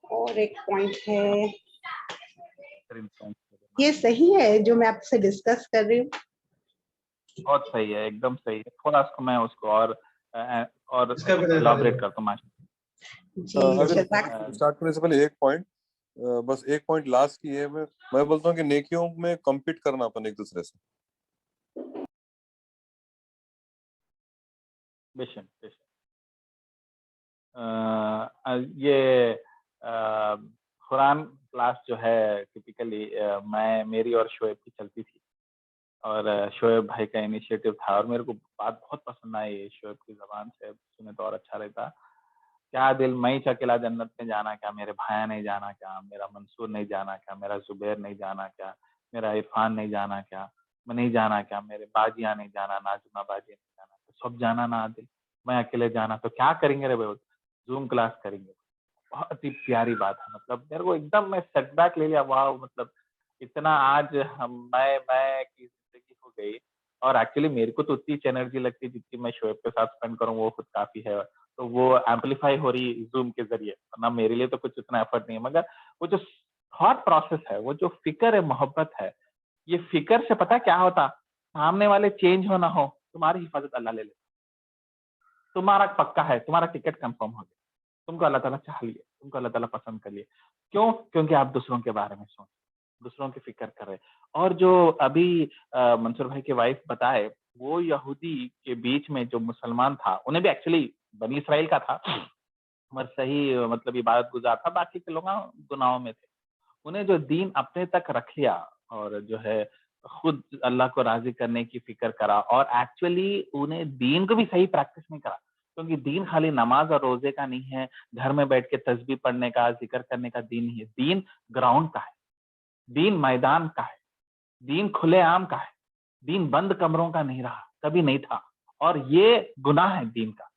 اور ایک پوائنٹ ہے, یہ صحیح ہے جو میں آپ سے ڈسکس کر رہی ہوں. بہت صحیح ہے, ایک دم صحیح ہے. تھوڑا سا میں اس کو اور ایلابریٹ کرتا ہوں. اسٹارٹ کرنے سے پہلے ایک پوائنٹ, بس ایک پوائنٹ لاسٹ کی ہے, میں بولتا ہوں کہ نیکیوں میں کمپیٹ کرنا اپن ایک دوسرے سے. یہ قرآن کلاس جو ہے ٹپیکلی میری اور شعیب کی چلتی تھی, اور شعیب بھائی کا انیشیٹو تھا, اور میرے کو بات بہت پسند آئی شعیب کی زبان سے سنے تو اور اچھا رہتا. کیا دل میں ہی اکیلا جنت میں جانا کیا, میرے بھائی نہیں جانا کیا, میرا منصور نہیں جانا کیا, میرا زبیر نہیں جانا کیا, میرا عرفان نہیں جانا کیا, میں نہیں جانا کیا, میرے باجیاں نہیں جانا, ناظمہ باجی نہیں جانا, سب جانا نا دل, میں اکیلے جانا تو کیا کریں گے رے بھائی, زوم کلاس کریں گے. بہت ہی پیاری بات ہے, مطلب میرے کو ایک دم میں سیٹ بیک لے لیا. واہ, مطلب اتنا آج میں کی زندگی ہو گئی. اور ایکچولی میرے کو تو اتنی انرجی لگتی جتنی میں شعیب کے ساتھ اسپینڈ کروں وہ خود کافی ہے. تو وہ ایمپلیفائی ہو رہی زوم کے ذریعے, ورنہ میرے لیے تو کچھ اتنا ایفرٹ نہیں ہے. مگر وہ جو تھاٹ پروسیس ہے, وہ جو فکر ہے, محبت ہے, یہ فکر سے پتا کیا ہوتا, سامنے والے چینج ہو نہ ہو, تمہاری حفاظت اللہ لے لے. تمہارا پکا ہے, تمہارا ٹکٹ کنفرم ہو گیا, تم کو اللہ تعالیٰ چاہ لیے, تم کو اللہ تعالیٰ پسند کر لیے. کیوں؟ کیونکہ آپ دوسروں کے بارے میں سوچ, دوسروں کی فکر کر رہے. اور جو ابھی منصور بھائی کے وائف بتائے वो यहूदी के बीच में जो मुसलमान था, उन्हें भी एक्चुअली बनी इसराइल का था, मगर सही मतलब इबादत गुजार था, बाकी के लोग गुनाहों में थे। उन्हें जो दीन अपने तक रख लिया और जो है खुद अल्लाह को राजी करने की फिक्र करा, और एक्चुअली उन्हें दीन को भी सही प्रैक्टिस नहीं करा, क्योंकि दीन खाली नमाज और रोजे का नहीं है, घर में बैठ के तस्बीह पढ़ने का, जिक्र करने का दीन नहीं है। दीन ग्राउंड का है, दीन मैदान का है, दीन खुलेआम का है, दीन बंद कमरों का नहीं रहा, कभी नहीं था। और ये गुनाह है दीन का।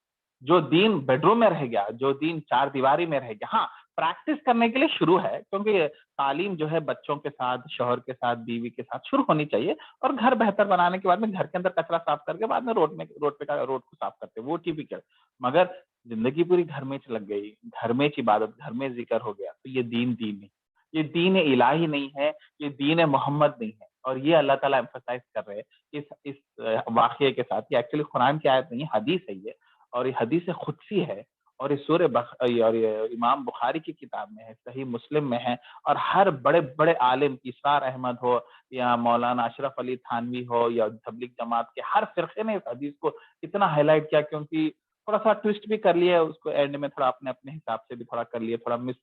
जो दीन बेडरूम में रह गया, जो दीन चार दीवारी में रह गया, हाँ प्रैक्टिस करने के लिए शुरू है, क्योंकि तालीम जो है बच्चों के साथ, शौहर के साथ, बीवी के साथ शुरू होनी चाहिए, और घर बेहतर बनाने के बाद में घर के अंदर कचरा साफ करके बाद में रोड को साफ करते, वो टिपिकल। मगर जिंदगी पूरी घर में लग गई, घर में इबादत, घर में जिक्र हो गया, तो ये दीन नहीं, ये दीन इलाही नहीं है, ये दीन मोहम्मद नहीं है। और ये अल्लाह ताला एम्फसाइज कर रहे हैं इस वाकये के साथ। ये एक्चुअली कुरान की आयत नहीं है, हदीस है ये, और ये हदीस खुदसी है, और इस और ये इमाम बुखारी की किताब में है, सही मुस्लिम में है, और हर बड़े बड़े आलिम, इसरार अहमद हो या मौलाना अशरफ अली थानवी हो या तबलीग जमात के हर फिरके ने इस हदीस को इतना हाईलाइट किया, क्योंकि थोड़ा सा ट्विस्ट भी कर लिया उसको, एंड में थोड़ा अपने अपने हिसाब से भी थोड़ा कर लिया, थोड़ा मिस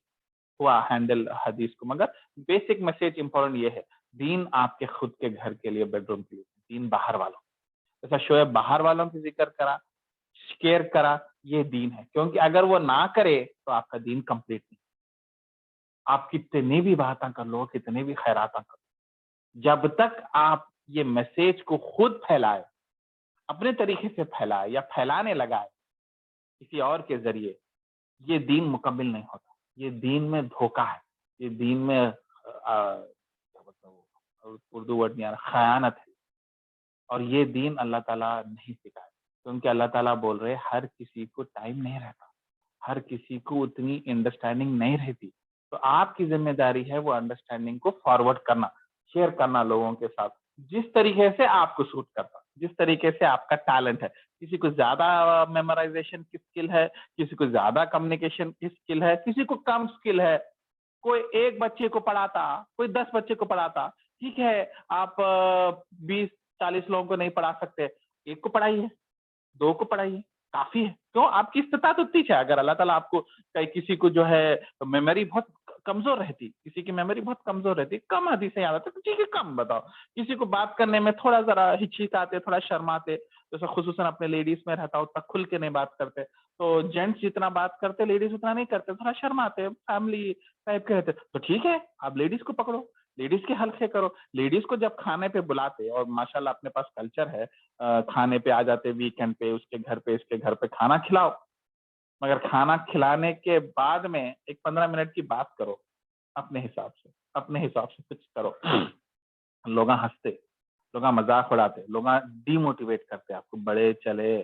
हुआ हैंडल हदीस को, मगर बेसिक मैसेज इंपॉर्टेंट ये है, दीन आपके खुद के घर के लिए, बेडरूम के लिए, दीन बाहर वालों, जैसा शोएब बाहर वालों की जिक्र करा, केयर करा, ये दीन है। क्योंकि अगर वो ना करे तो आपका दीन कंप्लीट नहीं। आप कितनी भी बातें कर लो, कितने भी खैरात कर लो, जब तक आप ये मैसेज को खुद फैलाए, अपने तरीके से फैलाए या फैलाने लगाए किसी और के जरिए, ये दीन मुकम्मिल नहीं होता। ये दीन में धोखा है, ये दीन में उर्दू वर्ड नहीं आ रहा, खयानत है, और ये दीन अल्लाह ताला नहीं सिखाए। क्योंकि अल्लाह ताला बोल रहे हर किसी को टाइम नहीं रहता, हर किसी को उतनी अंडरस्टैंडिंग नहीं रहती, तो आपकी जिम्मेदारी है वो अंडरस्टैंडिंग को फॉरवर्ड करना, शेयर करना लोगों के साथ, जिस तरीके से आपको सूट करता, जिस तरीके से आपका टैलेंट है। किसी को ज्यादा मेमोराइजेशन की स्किल है, किसी को ज्यादा कम्युनिकेशन की स्किल है, किसी को कम स्किल है, कोई एक बच्चे को पढ़ाता, कोई 10 बच्चे को पढ़ाता। ठीक है, आप 20-40 लोगों को नहीं पढ़ा सकते, एक को पढ़ाइए, 2 को पढ़ाइए, काफी है। क्यों? आपकी इस्तिताअत उतनी है। अगर अल्लाह ताला आपको किसी को जो है मेमोरी बहुत कमजोर रहती, किसी की मेमोरी बहुत कमजोर रहती, कम हदीसें याद आती, तो ठीक है कम बताओ। किसी को बात करने में थोड़ा जरा हिचकिचाते, थोड़ा शर्माते, जैसे खुसूसन अपने लेडीज में रहता, उतना खुल के नहीं बात करते, तो जेंट्स जितना बात करते लेडीज उतना नहीं करते, थोड़ा शर्माते, फैमिली टाइप के रहते, तो ठीक है आप लेडीज को पकड़ो, लेडीज के हल्के करो। लेडीज को जब खाने पे बुलाते, और माशाल्लाह अपने पास कल्चर है, खाने पे आ जाते वीकेंड पे, उसके घर पे, इसके घर पे खाना खिलाओ, मगर खाना खिलाने के बाद में एक 15 मिनट की बात करो, अपने हिसाब से कुछ करो। लोग हंसते, लोग मजाक उड़ाते, लोग डीमोटिवेट करते, आपको बड़े चले,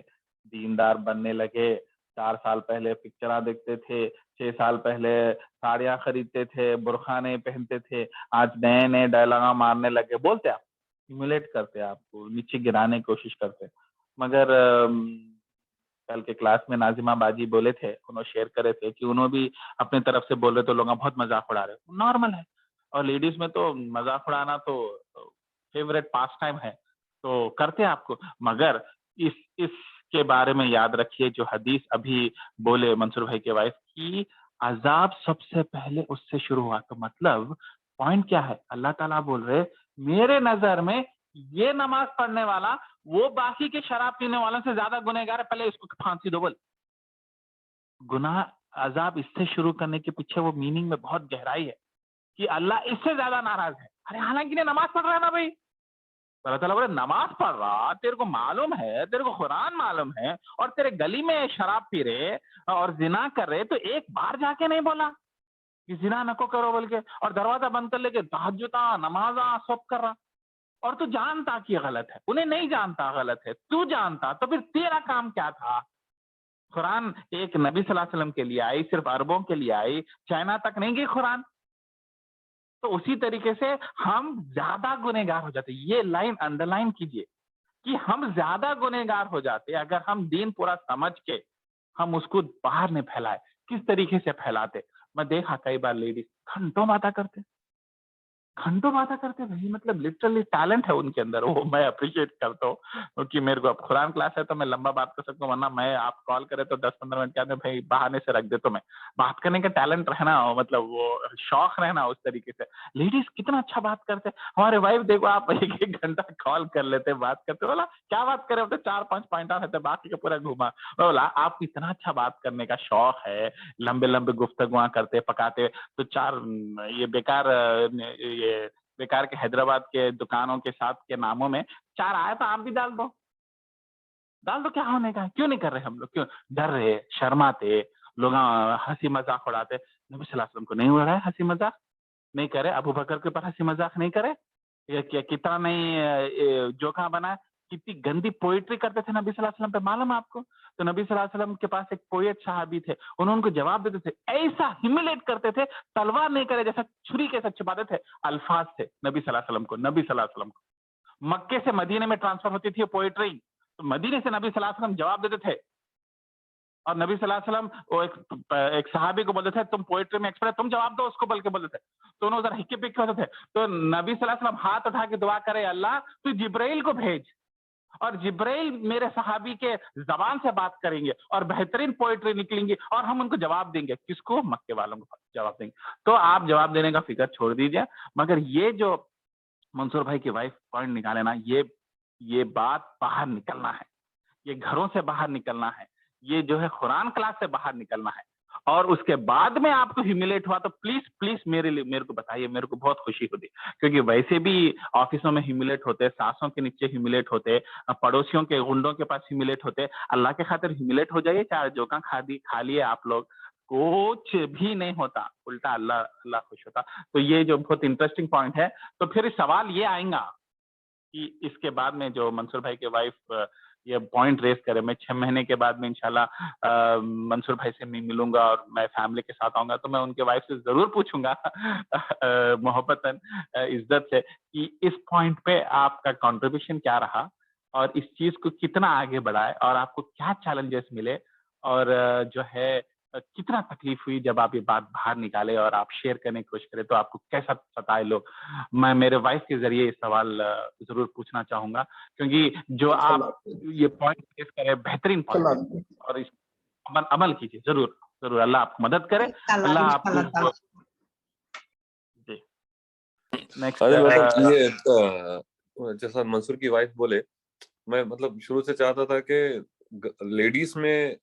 दीनदार बनने लगे, 4 साल पहले पिक्चरा देखते थे, 6 साल पहले साड़ियां खरीदते थे, बुरखा नहीं पहनते थे, आज नए नए डायलॉग मारने लगे, बोलते आप, इमुलेट करते, आपको नीचे गिराने की कोशिश करते। मगर कल के क्लास में नाजिमा बाजी बोले थे, उन्होंने शेयर करे थे कि उन्होंने भी अपने तरफ से बोल रहे, तो लोग बहुत मजाक उड़ा रहे, नॉर्मल है। और लेडीज में तो मजाक उड़ाना तो फेवरेट पास टाइम है, तो करते हैं आपको। मगर इसके बारे में याद रखिए, जो हदीस अभी बोले मंसूर भाई के वाइफ की, अजाब सबसे पहले उससे शुरू हुआ। तो मतलब पॉइंट क्या है, अल्लाह ताला बोल रहे मेरे नजर में ये नमाज पढ़ने वाला वो बाकी के शराब पीने वालों से ज्यादा गुनहगार है, पहले इसको फांसी दो। बोल, गुनाह अजाब इससे शुरू करने के पीछे वो मीनिंग में बहुत गहराई है कि अल्लाह इससे ज्यादा नाराज है। अरे हालांकि ने नमाज पढ़ रहा है ना भाई, अल्लाह ताला बोले नमाज पढ़ रहा, तेरे को मालूम है, तेरे को कुरान मालूम है, और तेरे गली में शराब पी रहे और जिना कर रहे, तो एक बार जाके नहीं बोला कि जिना नको करो बोल के, और दरवाजा बंद कर लेके तहज्जुदा, नमाजा सब कर रहा, और तू जानता कि गलत है। उन्हें नहीं जानता गलत है, तू जानता, तो फिर तेरा काम क्या था? कुरान एक नबी सल्लल्लाहु अलैहि वसल्लम के लिए आई, सिर्फ अरबों के लिए आई, चाइना तक नहीं गई कुरान। तो उसी तरीके से हम ज्यादा गुनहगार हो जाते, ये लाइन अंडरलाइन कीजिए कि हम ज्यादा गुनहगार हो जाते अगर हम दीन पूरा समझ के हम उसको बाहर नहीं फैलाए। किस तरीके से फैलाते, मैं देखा कई बार लेडीज घंटों बातें करते, घंटों बातें करते भाई, मतलब लिटरली टैलेंट है उनके अंदर, वो मैं अप्रिशिएट करता हूँ। क्योंकि मेरे को अब कुरान क्लास है तो मैं लंबा बात कर सकता हूँ, वरना मैं आप कॉल करे तो 10-15 मिनट के अंदर भाई बहाने से रख दे, तो मैं बात करने का टैलेंट रहना, मतलब वो शौक रहना उस तरीके से। लेडीज कितना अच्छा बात करते हैं, हमारे वाइफ देखो आप 1-1 घंटा कॉल कर लेते, बात करते, बोला क्या बात करें, तो 4-5 पॉइंट रहते, बाकी का पूरा घुमा। बोला आपको इतना अच्छा बात करने का शौक है, लंबे लंबे गुफ्तगुआं करते पकाते, तो 4 ये बेकार के हैदराबाद के दुकानों के साथ के नामों में 4 आया तो आप भी डाल दो, क्या होने का है? क्यों नहीं कर रहे हम लोग, क्यों डर रहे, शर्माते, लोग हंसी मजाक उड़ाते। नबी सल्लल्लाहु अलैहि वसल्लम को नहीं उड़ा है हंसी मजाक, नहीं करे, अबू बकर के ऊपर हंसी मजाक नहीं करे, ये कितना नहीं जोखा बना, कितनी गंदी पोइट्री करते थे नबी सल्लल्लाहु अलैहि वसल्लम पे, मालूम है आपको? तो नबी सल्लल्लाहु अलैहि वसल्लम के पास एक पोएट साहबी थे, उन्होंने उनको जवाब देते थे, ऐसा ह्यूमिलेट करते थे, तलवार नहीं करे जैसा छुरी के साथ छिपाते थे, अल्फाज थे नबी सल्लल्लाहु अलैहि वसल्लम को। नबी सल्लल्लाहु अलैहि वसल्लम को मक्के से मदीने में ट्रांसफर होती थी पोएट्री, तो मदीने से नबी सल्लल्लाहु अलैहि वसल्लम जवाब देते थे, और नबी सल्लल्लाहु अलैहि वसल्लम वो एक सहाबी को बोलते थे तुम पोएट्री में एक्सपर्ट, तुम जवाब दो उसको, बोल के बोलते थे। तो उन्होंने उधर हिक्के पिक्के होते थे, तो नबी सल्लल्लाहु अलैहि वसल्लम हाथ उठा के दुआ करे, अल्लाह तू जिब्राइल को भेज, और जिब्राइल मेरे सहाबी के जबान से बात करेंगे और बेहतरीन पोएट्री निकलेंगी, और हम उनको जवाब देंगे। किसको? मक्के वालों को जवाब देंगे। तो आप जवाब देने का फिक्र छोड़ दीजिए, मगर ये जो मंसूर भाई की वाइफ पॉइंट निकाले ना, ये बात बाहर निकलना है, ये घरों से बाहर निकलना है, ये जो है कुरान क्लास से बाहर निकलना है, और उसके बाद में आपको ह्यूमिलेट हुआ तो प्लीज प्लीज मेरे को बताइए, मेरे को बहुत खुशी होती, क्योंकि वैसे भी ऑफिसों में ह्यूमिलेट होते, सासों के नीचे ह्यूमिलेट होते, पड़ोसियों के गुंडों के पास ह्यूमिलेट होते। अल्लाह के खातिर ह्यूमिलेट हो जाइए, चाहे जोका खा लिए आप लोग, कुछ भी नहीं होता, उल्टा अल्लाह अल्लाह खुश होता। तो ये जो बहुत इंटरेस्टिंग पॉइंट है, तो फिर सवाल ये आएगा कि इसके बाद में जो मंसूर भाई के वाइफ ये पॉइंट रेस करे, मैं 6 महीने के बाद में इंशाल्लाह मंसूर भाई से मैं मिलूंगा और मैं फैमिली के साथ आऊंगा, तो मैं उनके वाइफ से जरूर पूछूंगा मोहब्बतन, इज्जत से, कि इस पॉइंट पे आपका कंट्रीब्यूशन क्या रहा, और इस चीज को कितना आगे बढ़ाए, और आपको क्या चैलेंजेस मिले, और जो है कितना तकलीफ हुई जब आप ये बात बाहर निकाले और आप शेयर करने की कोशिश करें, तो आपको कैसा सताए लोग। मैं मेरे वाइफ के जरिए ये सवाल जरूर पूछना चाहूंगा, क्योंकि जो आप ये पॉइंट फेस करें, बेहतरीन पॉइंट, और इस अमल कीजिए जरूर जरूर। अल्लाह आपको मदद करे, अल्लाह आपको। जी नेक्स्ट। अरे मतलब ये जैसा मंसूर की वाइफ बोले, मैं मतलब शुरू से चाहता था कि लेडीज में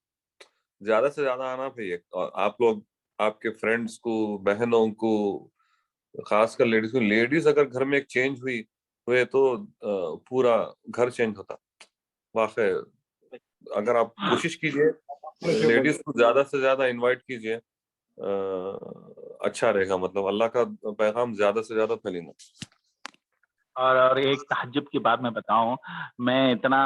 ज्यादा से ज्यादा आना चाहिए, और आप लोग आपके फ्रेंड्स को, बहनों को, खासकर लेडीज अगर घर में एक चेंज हुए तो पूरा घर चेंज होता। वाकई अगर आप कोशिश कीजिए, लेडीज को ज्यादा से ज्यादा इनवाइट कीजिए, अच्छा रहेगा, मतलब अल्लाह का पैगाम ज्यादा से ज्यादा फैलेगा। और एक तहज्जुब की बात मैं बताऊं, मैं इतना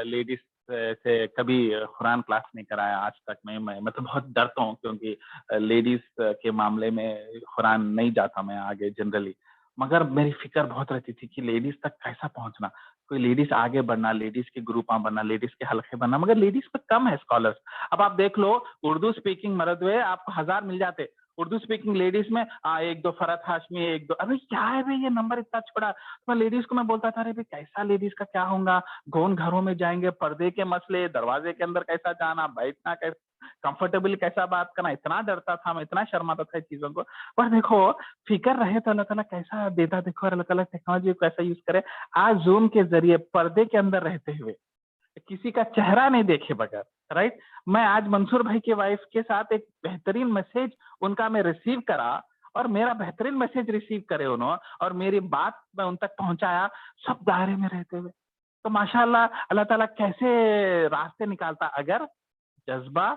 लेडीज से कभी कुरान क्लास नहीं कराया आज तक। मैं तो बहुत डरता हूँ, क्योंकि लेडीज के मामले में कुरान नहीं जाता मैं आगे जनरली, मगर मेरी फिक्र बहुत रहती थी कि लेडीज तक कैसा पहुंचना, कोई लेडीज आगे बढ़ना, लेडीज के ग्रुप बनना, लेडीज के हल्के बनना, मगर लेडीज पे कम है स्कॉलर्स। अब आप देख लो, उर्दू स्पीकिंग मर्द हुए आपको 1000 मिल जाते, उर्दू स्पीकिंग लेडीज में 1-2 फरत हाशमी, 1-2, अरे क्या है भाई ये नंबर इतना छोड़ा। तो लेडीज को मैं बोलता था, अरे भाई कैसा लेडीज का क्या होगा, कौन घरों में जाएंगे, पर्दे के मसले, दरवाजे के अंदर कैसा जाना, बैठना कैसा, कंफर्टेबल कैसा बात करना, इतना डरता था मैं, इतना शर्माता था चीजों को। पर देखो, फिक्र रहे तो अल्लाह ताला कैसा देता, देखो अल्लाह ताला टेक्नोलॉजी को कैसा यूज करे। आज जूम के जरिए पर्दे के अंदर रहते हुए, किसी का चेहरा नहीं देखे बगैर, राइट, मैं आज मंसूर भाई की वाइफ के साथ एक बेहतरीन मैसेज उनका मैं रिसीव करा, और मेरा बेहतरीन मैसेज रिसीव करे उन्होंने, और मेरी बात मैं उन तक पहुंचाया, सब दायरे में रहते हुए। तो माशाल्लाह अल्लाह ताला कैसे रास्ते निकालता, अगर जज्बा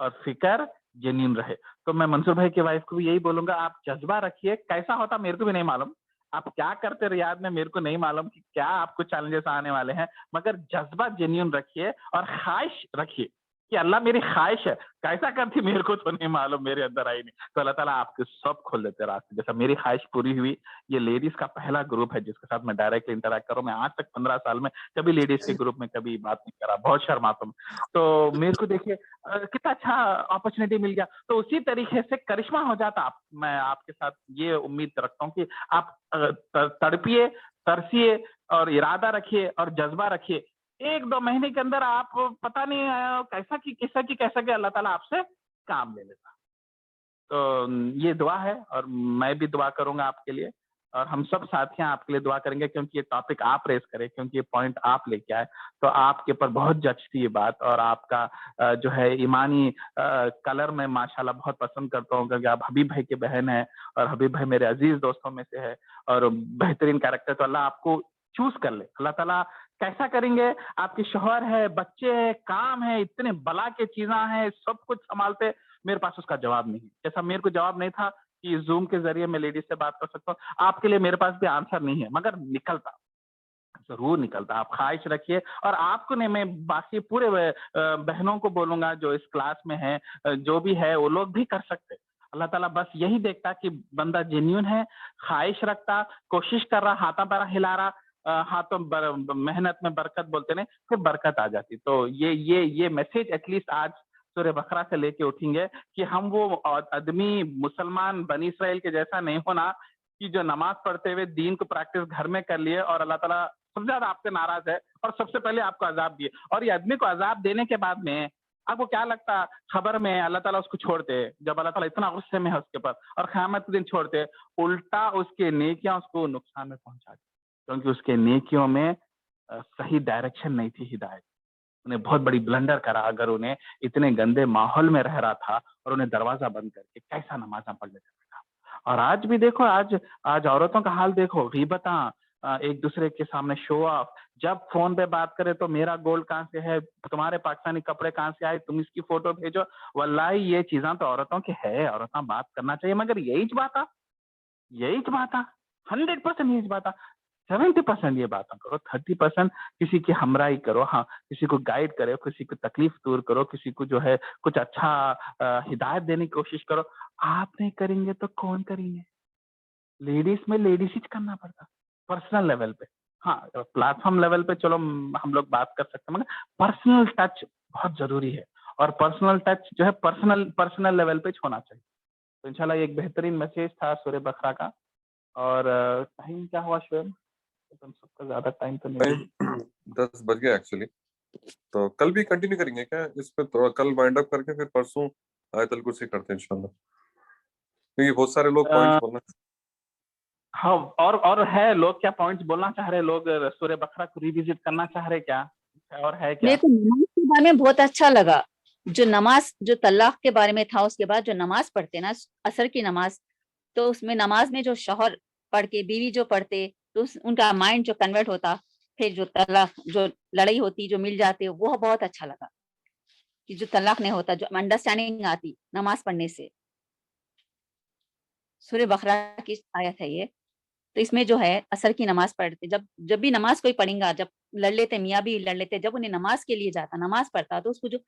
और फिक्र जेन्युइन रहे। तो मैं मंसूर भाई की वाइफ को भी यही बोलूंगा, आप जज्बा रखिए, कैसा होता मेरे को भी नहीं मालूम, आप क्या करते रियाद में मेरे को नहीं मालूम कि क्या आपको चैलेंजेस आने वाले हैं, मगर जज्बा जेन्युइन रखिए और ख्वाहिश रखिए कि अल्लाह मेरी ख्वाहिश है, कैसा करती मेरे को तो नहीं मालूम, मेरे अंदर आई नहीं। तो अल्लाह ताला आपके सब खोल देते रास्ते। जैसा मेरी ख्वाहिश पूरी हुई, ये लेडीज का पहला ग्रुप है जिसके साथ मैं डायरेक्टली इंटरेक्ट कर रहा हूँ। मैं आज तक 15 साल में कभी लेडीज के ग्रुप में कभी बात नहीं करा, बहुत शर्माता हूँ। तो मेरे को देखिए कितना अच्छा अपॉर्चुनिटी मिल गया। तो उसी तरीके से करिश्मा हो जाता। मैं आपके साथ ये उम्मीद रखता हूँ कि आप तड़पिए, तरसिए और इरादा रखिए और जज्बा रखिए। 1-2 महीने के अंदर आप पता नहीं कैसा कि अल्लाह ताला आपसे काम ले लेता। तो ये दुआ है और मैं भी दुआ करूंगा आपके लिए और हम सब साथियां आपके लिए दुआ करेंगे, क्योंकि ये टॉपिक आप रेस करें, क्योंकि ये पॉइंट आप लेके आए, तो आपके ऊपर बहुत जचती है बात। और आपका जो है ईमानी कलर मैं माशाल्लाह बहुत पसंद करता हूँ, क्योंकि आप हबीब भाई के बहन है और हबीब भाई मेरे अजीज दोस्तों में से है और बेहतरीन कैरेक्टर। तो अल्लाह आपको चूज कर ले, अल्लाह ताला कैसा करेंगे। आपके शोहर है, बच्चे है, काम है, इतने बला के चीजा है, सब कुछ संभालते, मेरे पास उसका जवाब नहीं। जैसा मेरे को जवाब नहीं था कि जूम के जरिए मैं लेडीज से बात कर सकता हूँ, आपके लिए मेरे पास भी आंसर नहीं है, मगर निकलता, जरूर निकलता। आप ख्वाहिश रखिए और आपको नहीं, मैं बाकी पूरे बहनों को बोलूंगा जो इस क्लास में है, जो भी है वो लोग भी कर सकते। अल्लाह ताला बस यही देखता कि बंदा जेन्युइन है, ख्वाहिश रखता, कोशिश कर रहा, हाथा पैरा हिला रहा, हाथों मेहनत में बरकत बोलते नहीं, फिर बरकत आ जाती। तो ये मैसेज एटलीस्ट आज सूरह बकरा से लेके उठेंगे कि हम वो आदमी मुसलमान बनी इसराइल के जैसा नहीं होना कि जो नमाज पढ़ते हुए दीन को प्रैक्टिस घर में कर लिए और अल्लाह ताला सबसे ज्यादा आपसे नाराज है और सबसे पहले आपको अजाब दिए। और ये आदमी को अजाब देने के बाद में आपको क्या लगता, खबर में अल्लाह ताला उसको छोड़ते, जब अल्लाह ताला इतना गुस्से में है उसके ऊपर, और क़यामत के दिन छोड़ते, उल्टा उसके नेकियां उसको नुकसान में पहुंचाती, क्योंकि उसके नेकियों में सही डायरेक्शन नहीं थी, हिदायत। उन्हें बहुत बड़ी ब्लंडर करा। अगर उन्हें इतने गंदे माहौल में रह रहा था और उन्हें दरवाजा बंद करके कैसा नमाज़ पढ़ लेता था। और आज भी देखो, आज औरतों का हाल देखो, गीबता, एक दूसरे के सामने शो ऑफ। जब फोन पे बात करे तो मेरा गोल्ड कहाँ से है, तुम्हारे पाकिस्तानी कपड़े कहाँ से आए, तुम इसकी फोटो भेजो। वल्लाही ये चीजें तो औरतों की है, औरतें बात करना चाहिए, मगर यही बात 100% यही बात 70% ये बातें करो, 30% किसी की हमराही करो, हाँ किसी को गाइड करो, किसी को तकलीफ दूर करो, किसी को जो है कुछ अच्छा हिदायत देने की कोशिश करो। आप नहीं करेंगे तो कौन करेंगे? लेडीज में लेडीज ही करना पड़ता, पर्सनल लेवल पे। हाँ प्लेटफॉर्म लेवल पे चलो हम लोग बात कर सकते हैं, मगर पर्सनल टच बहुत जरूरी है और पर्सनल टच जो है पर्सनल लेवल पे होना चाहिए। तो इंशाल्लाह ये एक बेहतरीन मैसेज था सूरह बकरा का। और टाइम क्या हुआ शुएब? तुम सबका ज्यादा टाइम तो नहीं। टाइम 10 बज गया एक्चुअली। तो कल भी कंटिन्यू करेंगे क्या इस पे? तो कल वाइंड अप करके फिर परसों आयतल कुर्सी करते हैं इंशाल्लाह, क्योंकि बहुत सारे लोग पॉइंट्स बोलना। हाँ, और है लोग क्या पॉइंट्स बोलना चाह रहे, लोग सूरह बकरा को रिविजिट करना चाह रहे क्या, और है क्या? मेरे को नमाज के बारे में बहुत अच्छा लगा, जो नमाज जो तलाक के बारे में था, उसके बाद जो नमाज पढ़ते ना असर की नमाज, तो उसमें नमाज में जो शौहर पढ़ के बीवी जो पढ़ते तो उनका माइंड जो कन्वर्ट होता, फिर जो तलाक जो लड़ाई होती जो मिल जाते, वो बहुत अच्छा लगा कि जो तलाक नहीं होता, जो अंडरस्टैंडिंग आती नमाज पढ़ने से। सूरह बकरा की आयत है ये। तो इसमें जो है असर की नमाज पढ़ते, जब भी नमाज कोई पढ़ेगा, जब लड़ लेते, मियाँ भी लड़ लेते, जब उन्हें नमाज के लिए जाता, नमाज पढ़ता, तो उसको जो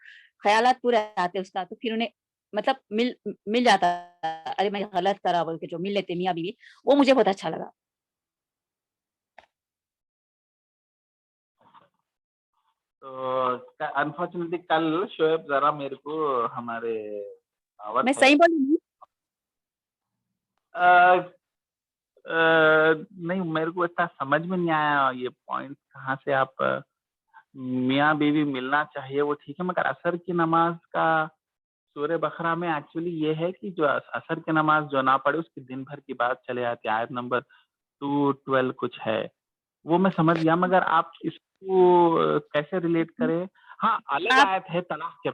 ख्यालात पूरे आते उसका, तो फिर उन्हें मतलब मिल जाता, अरे मैं गलत करा बोल के जो मिल लेते मियाँ बीवी, वो मुझे बहुत अच्छा लगा। तो अनफॉर्चुनेटली कल शोएब जरा मेरे को हमारे मैं सही बोली? नहीं, मेरे को इतना समझ में नहीं आया ये पॉइंट कहाँ से आप मियाँ बीवी मिलना चाहिए, वो ठीक है, मगर असर की नमाज का सूरह बकरा में एक्चुअली ये है कि जो असर की नमाज जो ना पढ़े उसकी दिन भर की बात चले आती है। आयत नंबर 212 कुछ है, वो मैं समझ गया, मगर आप इसको कैसे रिलेट करें? हाँ, अलग आयत है तलाक के,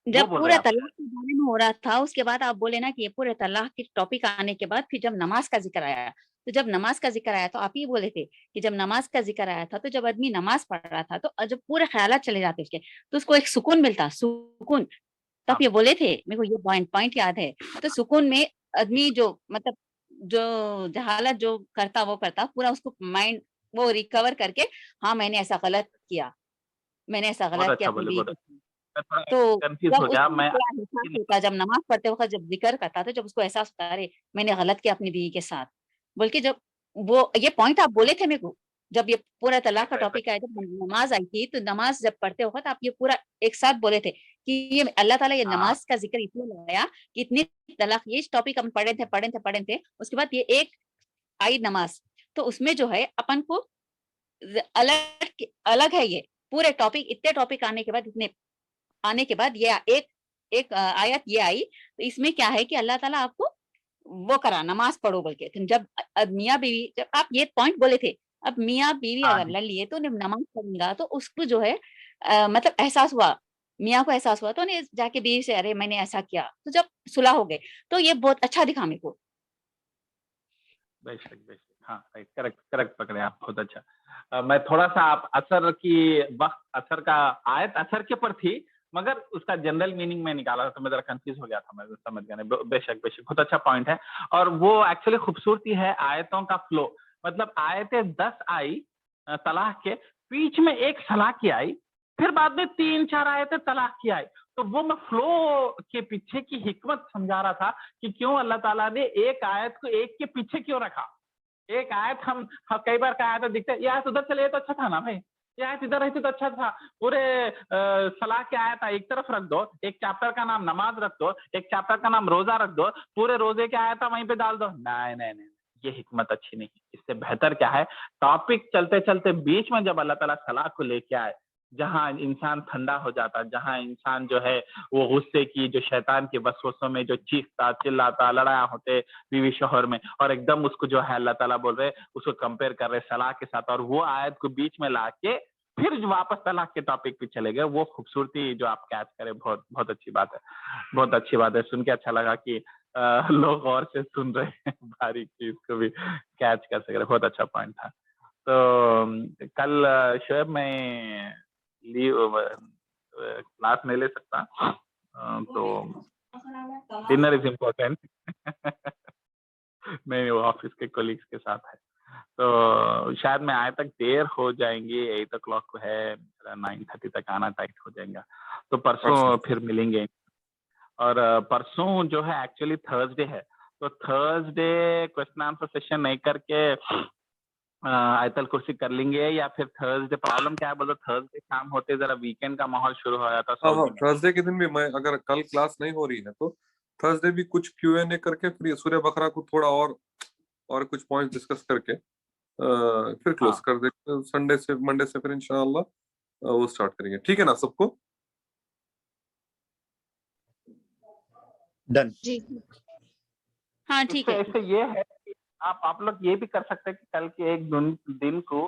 जब पूरे तलाक के बारे में हो रहा था, उसके बाद आप बोले ना कि ये पूरे तलाक के टॉपिक आने के बाद फिर जब नमाज का जिक्र आया, तो जब नमाज का जिक्र आया तो आप ही बोले थे कि जब नमाज का जिक्र आया था, तो जब आदमी नमाज पढ़ रहा था तो जब पूरे ख्यालात चले जाते उसके, तो उसको एक सुकून मिलता, सुकून। तो आप ये बोले थे, मेरे को ये पॉइंट याद है। तो सुकून में आदमी जो मतलब जो जहालत जो करता वो करता, पूरा उसको माइंड वो रिकवर करके, हाँ मैंने ऐसा गलत किया, मैंने ऐसा गलत किया अपनी बीवी। मैं थोड़ा तो कंफ्यूज जब हो गया। उसको मैं थोड़ा एहसास होता, जब नमाज पढ़ते वक्त जब जिक्र करता तो जब उसको एहसास होता, अरे मैंने गलत किया अपनी बीवी के साथ, बल्कि जब वो ये पॉइंट आप बोले थे मेरे को, जब ये पूरा तलाक का टॉपिक आया, जब नमाज आई थी, तो नमाज जब पढ़ते वक्त आप ये पूरा एक साथ बोले थे कि ये अल्लाह ताला ये हाँ। नमाज का जिक्र इसलिए लाया कि इतनी तलाक, ये टॉपिक हम पढ़े थे, उसके बाद ये एक आई नमाज, तो उसमें जो है अपन को अलग है, ये पूरे टॉपिक, इतने टॉपिक आने के बाद, इतने आने के बाद ये एक आयत ये आई, तो इसमें क्या है कि अल्लाह ताला आपको वो करा, नमाज पढ़ो बोल के। जब मियाँ बीवी, जब आप ये पॉइंट बोले थे, अब मियाँ बीवी हाँ अगर जी। लड़ लिए तो नमाज पढ़ेगा, तो उसको जो है मतलब एहसास हुआ, मियाँ को एहसास हुआ, तो ने जाके बीवी से, अरे मैंने ऐसा किया, तो जब सुलह हो गए, तो ये बहुत अच्छा दिखा मेरे को। बेशक बेशक, हाँ करेक्ट करेक्ट पकड़े आप, बहुत अच्छा। मैं थोड़ा सा आप असर की वक्त, असर का आयत असर के पर थी, मगर उसका जनरल मीनिंग में निकाला था, तो मैं जरा कंफ्यूज हो गया था, मैं समझ गया नहीं। बेशक बेशक, बहुत अच्छा पॉइंट है। और वो एक्चुअली खूबसूरती है आयतों का फ्लो, मतलब आयतें 10 आई तलाक के, बीच में एक सलाह की आई, फिर बाद में 3-4 आयतें तलाक की आई। तो वो मैं फ्लो के पीछे की हिकमत समझा रहा था कि क्यों अल्लाह ताला ने एक आयत को एक के पीछे क्यों रखा। एक आयत हम कई बार का आयत दिखते हैं, ये आयत उधर चले तो अच्छा था ना भाई, ये आयत इधर रहती तो अच्छा था। पूरे सलाह के आयत एक तरफ रख दो, एक चैप्टर का नाम नमाज रख दो, एक चैप्टर का नाम रोजा रख दो, पूरे रोजे के आयत वहीं पे डाल दो। नहीं नहीं नहीं, ये हिकमत अच्छी नहीं। इससे बेहतर क्या है, टॉपिक चलते चलते बीच में जब अल्लाह ताला सलाह को लेके आए, जहां इंसान ठंडा हो जाता, जहां इंसान जो है वो गुस्से की, जो शैतान के वसवसों में जो चीखता चिल्लाता, लड़ाया होते बीवी शोहर में, और एकदम उसको जो है अल्लाह ताला बोल रहे, उसको कंपेयर कर रहे सलाह के साथ, और वो आयत को बीच में ला के फिर जो वापस तलाक के टॉपिक पे चले गए, वो खूबसूरती जो आप कैच करें, बहुत बहुत अच्छी बात है, बहुत अच्छी बात है। सुन के अच्छा लगा कि लोग और से सुन रहे हैं, बारीक चीज को भी कैच कर सक रहे, बहुत अच्छा पॉइंट था। तो कल शोएब मैं लीव क्लास नहीं ले सकता, तो डिनर इज इम्पोर्टेंट। नहीं, वो ऑफिस के कोलीग्स के साथ है, तो शायद मैं आए तक देर हो जाएंगी, 8 o'clock को है, 9:30 तक आना टाइट हो जाएगा, तो परसों फिर मिलेंगे। और परसों जो है एक्चुअली थर्सडे है, तो थर्सडे क्वेश्चन आंसर सेशन नहीं करके आयतल कुर्सी कर लेंगे, या फिर थर्सडे, प्रॉब्लम क्या है बोलो, थर्सडे शाम होते जरा वीकेंड का माहौल शुरू हो जाता। हाँ, थर्सडे के दिन भी मैं, अगर कल क्लास नहीं हो रही है तो थर्सडे भी कुछ Q&A करके फिर सूर्य बकरा को थोड़ा और कुछ पॉइंट डिस्कस करके फिर क्लोज कर देंगे। संडे से मंडे से फिर इंशाल्लाह वो स्टार्ट करेंगे। ठीक है ना सबको? डन जी हाँ ठीक है। ऐसे ये है कि आप लोग ये भी कर सकते हैं कि कल के एक दिन को